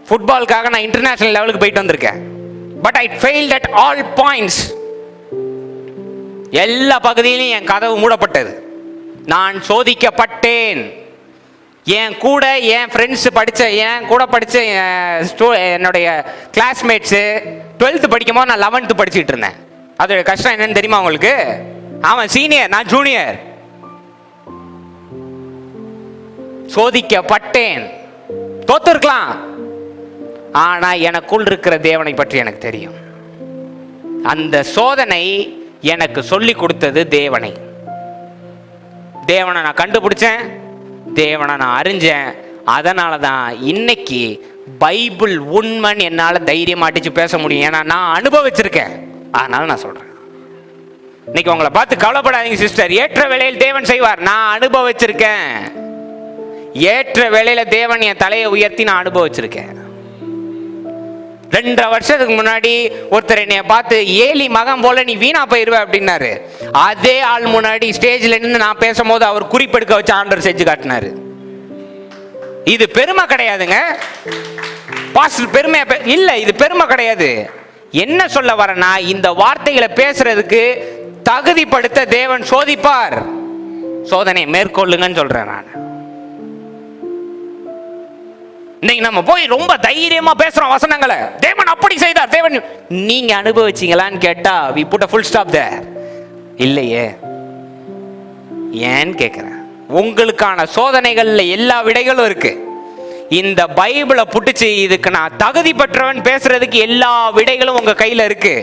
ஃபுட்பாலுக்காக நான் இன்டர்நேஷனல் லெவலுக்கு போயிட்டு வந்திருக்கேன். But I failed at all points. எல்லா பகுதியிலும் என் கதவு மூடப்பட்டது. நான் சோதிக்கப்பட்டேன். என் கூட என் ஃப்ரெண்ட்ஸ் படித்த, என் கூட படித்த என்னுடைய கிளாஸ்மேட்ஸு 12th படிக்கும்போது நான் 11th படிச்சுட்டு இருந்தேன். அதோட கஷ்டம் என்னன்னு தெரியுமா உங்களுக்கு? அவன் சீனியர், நான் ஜூனியர். சோதிக்கப்பட்டேன். தோத்துருக்கலாம், ஆனா எனக்குள் இருக்கிற தேவனை பற்றி எனக்கு தெரியும். அந்த சோதனை எனக்கு சொல்லி கொடுத்தது தேவனை. தேவனை நான் கண்டுபிடிச்சேன், தேவனை நான் அறிஞ்சேன். அதனால தான் இன்னைக்கு பைபிள் உண்மைன்னு என்னால் தைரியமாட்டிச்சு பேச முடியும். ஏன்னா நான் அனுபவிச்சிருக்கேன், அதனால நான் சொல்றேன். இன்னைக்கு உங்களை பார்த்து கவலைப்படாதீங்க சிஸ்டர், ஏற்ற வேளையில் தேவன் செய்வார். நான் அனுபவிச்சிருக்கேன். ஏற்ற வேளையில தேவன் என் தலையை உயர்த்தி நான் அனுபவிச்சிருக்கேன். 2.5 வருஷத்துக்கு முன்னாடி ஒருத்தர் என்னைய பார்த்து, ஏலி மகன் போல நீ வீணா போயிருவ அப்படின்னாரு. அதே ஆள் முன்னாடி ஸ்டேஜ்ல நின்று நான் பேசும்போது அவர் குறிப்பெடுக்க வச்சு ஆண்டவர் செஞ்சு காட்டினாரு. இது பெருமை கிடையாதுங்க பாஸ்டர், பெருமை இல்ல, இது பெருமை கிடையாது. என்ன சொல்ல வரேன்னா, இந்த வார்த்தைகளை பேசுறதுக்கு தகுதிப்படுத்த தேவன் சோதிப்பார். சோதனை மேற்கொள்ளுங்கன்னு சொல்றேன் நான். இன்னைக்கு நம்ம போய் ரொம்ப தைரியமா பேசுறோம் வசனங்களை, தேவன் அப்படி செய்தார், தேவன். நீங்க அனுபவிச்சீங்களான்னு கேட்டா we put a full stop there. இல்லையே. ஏன்னு கேட்கிறேன். உங்களுக்கான சோதனைகள்ல எல்லா விடைகளும் இருக்கு. இந்த பைபிளை புட்டுச்சு இதுக்கு நான் தகுதி பெற்றவன் பேசுறதுக்கு எல்லா விடைகளும் உங்க கையில இருக்கு.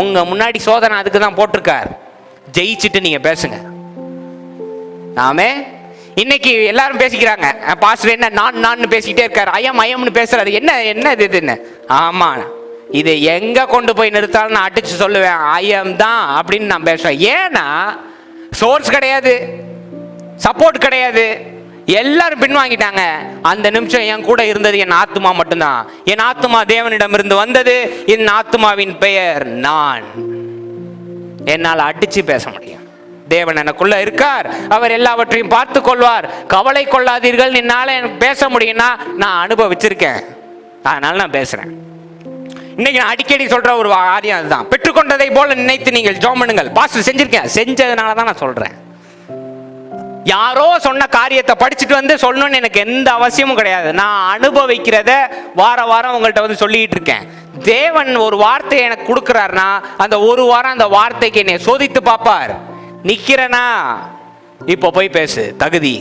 உங்க முன்னாடி சோதனை அதுக்கு தான் போட்டிருக்கார். ஜெயிச்சுட்டு நீங்க பேசுங்க. ஆமே. இன்னைக்கு எல்லாரும் பேசிக்கிறாங்க, பாஸ்டர் என்ன நான் பேசிக்கிட்டே இருக்காரு, ஐயம்னு பேசுறாரு, என்ன இதுன்னு. ஆமா, இதை எங்க கொண்டு போய் நிறுத்தாலும் நான் அடிச்சு சொல்லுவேன், ஐயம் தான் அப்படின்னு நான் பேசுவேன். ஏன்னா சோர்ஸ் கிடையாது, சப்போர்ட் கிடையாது, எல்லாரும் பின்வாங்கிட்டாங்க. அந்த நிமிஷம் என் கூட இருந்தது என் ஆத்துமா மட்டும்தான். என் ஆத்துமா தேவனிடம் இருந்து வந்தது. என் ஆத்துமாவின் பெயர் நான். என்னால் அடிச்சு பேச முடியும். தேவன் எனக்குள்ள இருக்கார், அவர் எல்லாவற்றையும் பார்த்து கொள்வார், கவலை கொள்ளாதீர்கள். என்னால எனக்கு பேச முடியும்னா நான் அனுபவிச்சிருக்கேன், அதனால நான் பேசுறேன். இன்னைக்கு நான் அடிக்கடி சொல்ற ஒரு காரியம் அதுதான், பெற்றுக்கொண்டதை போல நினைத்து நீங்கள் ஜெபம் பண்ணுங்கள். பாஸ்டர் செஞ்சிருக்கேன், செஞ்சதுனால தான் நான் சொல்றேன். யாரோ சொன்ன காரியத்தை படிச்சுட்டு வந்து சொல்லணும்னு எனக்கு எந்த அவசியமும் கிடையாது. நான் அனுபவிக்கிறத வாரம் உங்கள்கிட்ட வந்து சொல்லிட்டு இருக்கேன். தேவன் ஒரு வார்த்தையை எனக்கு கொடுக்கிறாருன்னா அந்த ஒரு வாரம் அந்த வார்த்தைக்கு என்னை சோதித்து பார்ப்பார். நிக்கிறனா இப்போ போய் பேசு, தகுதி.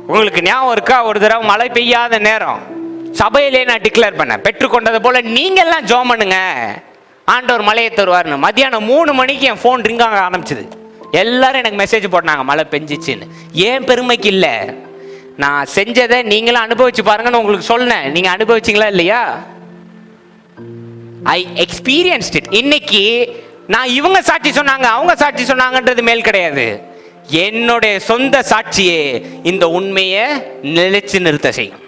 உங்களுக்கு ஞாபகம் இருக்கா, ஒரு தடவை மழை பெய்யாத நேரம் சபையிலே நான் டிக்ளேர் பண்ணேன், பெற்றுக்கொண்டது போல நீங்க எல்லாம் ஜெபம் பண்ணுங்க, ஆண்டவர் மழையை தருவார்னு. மத்தியானம் 3 மணிக்கு என் ஃபோன் ரிங் ஆக ஆரம்பிச்சுது. எல்லாரும் எனக்கு மெசேஜ் போட்டாங்க மழை பெஞ்சிச்சுன்னு. ஏன் பெருமைக்கு இல்லை, நான் செஞ்சதை நீங்களும் அனுபவிச்சு பாருங்கன்னு உங்களுக்கு சொன்னேன். நீங்க அனுபவிச்சிங்களா இல்லையா? ஐ எக்ஸ்பீரியன்ஸ்ட் இட். இன்னைக்கு நான் இவங்க சாட்சி சொன்னாங்க அவங்க சாட்சி சொன்னாங்கன்றது மேல் கிடையாது. என்னுடைய சொந்த சாட்சியே இந்த உண்மையை நிலைச்சு நிறுத்த செய்யும்.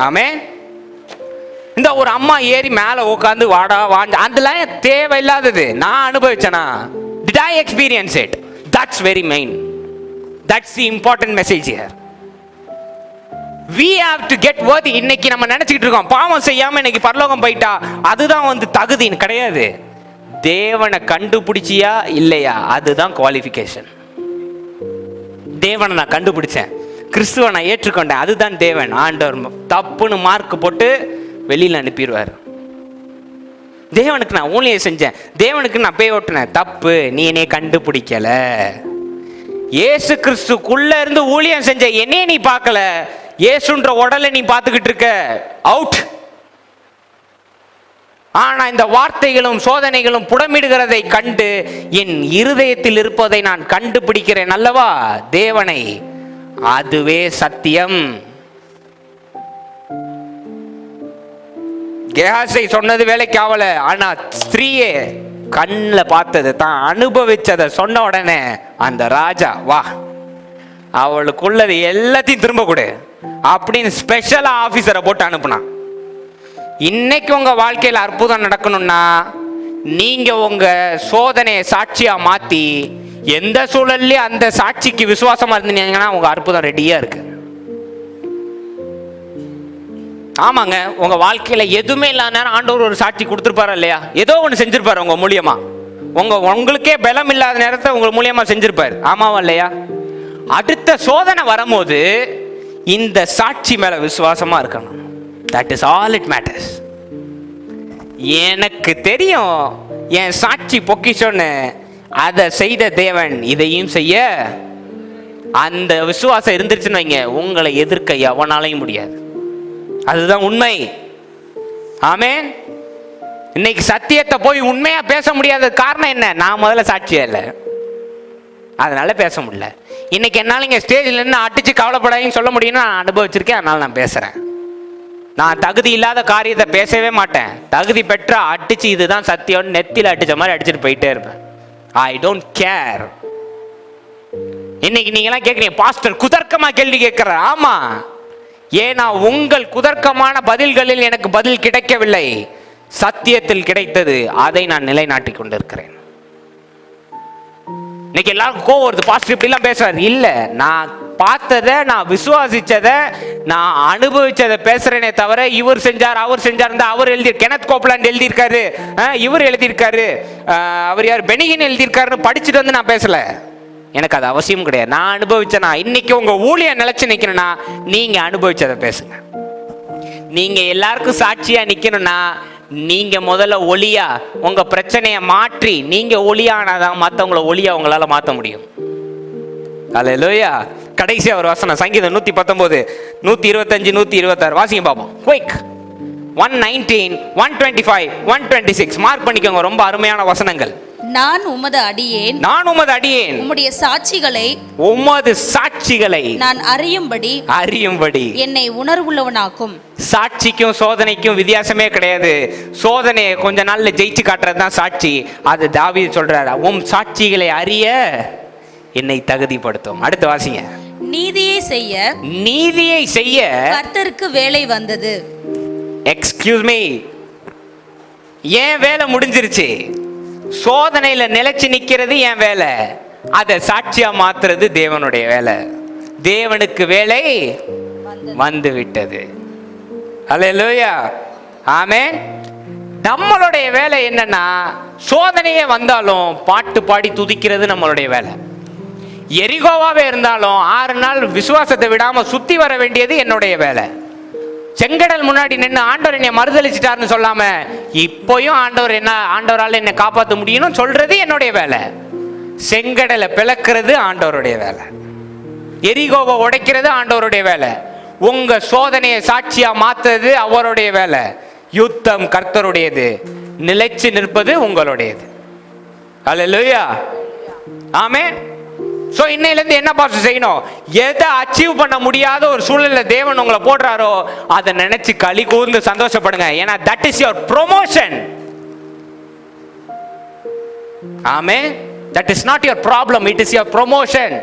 ஆமே. இந்த ஒரு அம்மா ஏறி மேல உட்காந்து வாடா வாஞ்ச அதெல்லாம் தேவையில்லாதது. நான் அனுபவிச்சேனா? Did I experience it? That's very main. That's the important message here. We have to get worthy. இன்னைக்கு நம்ம நினைச்சிட்டு இருக்கோம் பாவம் செய்யாம இன்னைக்கு பரலோகம் போயிட்டா அதுதான் வந்து தகுதின்னு கிடையாது. தேவனை கண்டுபிடிச்சியா இல்லையா அதுதான் குவாலிஃபிகேஷன். தேவனை நான் கண்டுபிடிச்சேன், கிறிஸ்துவை நான் ஏற்றுக்கொண்டேன், அதுதான் தேவன். ஆண்டவர் தப்புன்னு மார்க் போட்டு வெளியில் அனுப்பிடுவார். தேவனுக்கு நான் ஊழியம் செஞ்சேன், தேவனுக்கு நான் பேய் ஓட்டினேன், தப்பு, நீ என்னைய கண்டுபிடிக்கல. இயேசு கிறிஸ்துக்குள்ள இருந்து ஊழியம் செஞ்ச என்னைய நீ பார்க்கல, இயேசுன்ற உடலை நீ பார்த்துக்கிட்டு இருக்க, அவுட். ஆனா இந்த வார்த்தைகளும் சோதனைகளும் புடமிடுகிறதை கண்டு என் இருதயத்தில் இருப்பதை நான் கண்டுபிடிக்கிறேன் அல்லவா தேவனை, அதுவே சத்தியம். கேஹாசை சொன்னது வேலைக்கு ஆவல, ஆனா ஸ்திரீயே கண்ணில் பார்த்தது தான் அனுபவிச்சதை சொன்ன உடனே அந்த ராஜா வா அவளுக்குள்ளது எல்லாத்தையும் திரும்ப கொடு அப்படின்னு ஸ்பெஷலா ஆபீசரை போட்டு அனுப்புனான். இன்னைக்கு உங்க வாழ்க்கையில் அற்புதம் நடக்கணும்னா நீங்க உங்க சோதனையை சாட்சியா மாத்தி எந்த சூழல்லையும் அந்த சாட்சிக்கு விசுவாசமா இருந்தீங்கன்னா உங்க அற்புதம் ரெடியா இருக்கு. ஆமாங்க, உங்க வாழ்க்கையில எதுவுமே இல்லாத நேரம் ஆண்டவர் ஒரு சாட்சி கொடுத்துருப்பாரா இல்லையா? ஏதோ ஒன்று செஞ்சிருப்பாரு உங்க மூலியமா. உங்களுக்கே பலம் இல்லாத நேரத்தை உங்க மூலியமா செஞ்சிருப்பாரு, ஆமாவா இல்லையா? அடுத்த சோதனை வரும்போது இந்த சாட்சி மேல விசுவாசமா இருக்கணும். That is all it matters. எனக்கு தெரியும் என் சாட்சி பொக்கிஷன்னு, அதை செய்த தேவன் இதையும் செய்ய. அந்த விசுவாசம் இருந்துருச்சுன்னு வைங்க, உங்களை எதிர்க்க எவனாலையும் முடியாது. அதுதான் உண்மை. ஆமென். இன்னைக்கு சத்தியத்தை போய் உண்மையா பேச முடியாத காரணம் என்ன? நான் முதல்ல சாட்சியா இல்லை, அதனால பேச முடியல. இன்னைக்கு என்னால இங்க ஸ்டேஜ்ல இருந்து அடிச்சு கவலைப்படாதீங்கன்னு சொல்ல முடியும்னு நான் அனுபவிச்சிருக்கேன், அதனால நான் பேசுறேன். நான் தகுதி இல்லாத காரியத்தை பேசவே மாட்டேன். தகுதி பெற்ற அடிச்சு இதுதான் சத்தியம் நெத்தில அடிச்ச மாதிரி அடிச்சுட்டு போயிட்டே இருப்பேன். I don't care. இன்னைக்கு நீங்க எல்லாம் கேட்குறீங்க பாஸ்டர் குதர்க்கமா கேள்வி கேட்கிற. ஆமா, ஏன்னா உங்கள் குதர்க்கமான பதில்களில் எனக்கு பதில் கிடைக்கவில்லை, சத்தியத்தில் கிடைத்தது, அதை நான் நிலைநாட்டி கொண்டிருக்கிறேன். இன்னைக்கு எல்லாருக்கும் கோவம் வருது, பாஸ்டர் இப்படிலாம் பேசுறாரு. இல்ல, நான் பார்த்ததை, நான் விசுவாசிச்சதை, நான் அனுபவிச்சதை பேசுறேனே தவிர இவர் செஞ்சார் அவர் செஞ்சார் அவர் எழுதி கெனத் கோப்லாண்ட் எழுதியிருக்காரு, இவர் எழுதியிருக்காரு, அவர் யார் பெனிகின் எழுதியிருக்காருன்னு படிச்சுட்டு வந்து நான் பேசல. எனக்கு அது அவசியம் கிடையாது. நான் அனுபவிச்சேனா, இன்னைக்கு உங்க ஊழியம் நிலைச்சு நிக்கணும்னா நீங்க அனுபவிச்சதை பேசுங்க. நீங்க எல்லாருக்கும் சாட்சியா நிக்கணும்னா நீங்க முதல்ல ஒளியா உங்க பிரச்சனையை மாற்றி நீங்க ஒளியானாதான் மற்றவங்கள ஒளியா உங்களால மாற்ற முடியும். அல்லேலூயா. கடைசியா ஒரு வசனம், சங்கீதம் 119, 125, 126 வாசிங்க பாப்போம். குயிக். 119, 125, 126 மார்க் பண்ணிக்கோங்க. ரொம்ப அருமையான வசனங்கள். நான் உமது அடியேன், நான் உமது அடியேன், உம்முடைய சாட்சிகளை, உமது சாட்சிகளை நான் அறியும்படி என்னை உணர்வுள்ளவனாக்கும். சாட்சிக்கும் சோதனைக்கும் வித்தியாசமே கிடையாது. சோதனையை கொஞ்ச நாள்ல ஜெயிச்சு காட்டுறது தான் சாட்சி. அது தாவீது சொல்றாரு, உம் சாட்சிகளை அறிய என்னை தகுதிப்படுத்தும். அடுத்து வாசிங்க. நீதியை செய்ய கர்த்தருக்கு வேலை வந்தது. எக்ஸ்கியூஸ் மீ, ஏன் வேலை முடிஞ்சிருச்சு? சோதனையில நிலைச்சு நிக்கிறது என் வேலை, அதை சாட்சியா மாத்துறது தேவனுடைய வேலை. தேவனுக்கு வேலை வந்து விட்டது. அல்லேலூயா, ஆமென். நம்மளுடைய வேலை என்னன்னா, சோதனையே வந்தாலும் பாட்டு பாடி துதிக்கிறது நம்மளுடைய வேலை. எரிகோவாவே இருந்தாலும் 6 நாள் விசுவாசத்தை விடாம சுத்தி வர வேண்டியது என்னுடைய வேலை. செங்கடல் முன்னாடி நின்று ஆண்டவர் என்னை மறுதளிச்சிட்டாருன்னு சொல்லாம, இப்போயும் ஆண்டவரால் என்னை காப்பாற்ற முடியும்னு சொல்றது என்னுடைய வேலை. செங்கடலை பிளக்கிறது ஆண்டவருடைய வேலை. எரிகோவை உடைக்கிறது ஆண்டவருடைய வேலை. உங்க சோதனையை சாட்சியா மாத்துறது அவருடைய வேலை. யுத்தம் கர்த்தருடையது, நிலைச்சு நிற்பது உங்களுடையது. அல்லேலூயா, ஆமென். சோ இன்னையில இருந்து என்ன பாஸ்டர் செய்யணும்? எதை அச்சீவ் பண்ண முடியாத ஒரு சூழ்நிலை தேவன் உங்களை போடுறாரோ அதை நினைச்சு களி கூர்ந்து சந்தோஷப்படுங்க. ஏன்னா that is your promotion. Amen. That is not your problem, it is your promotion.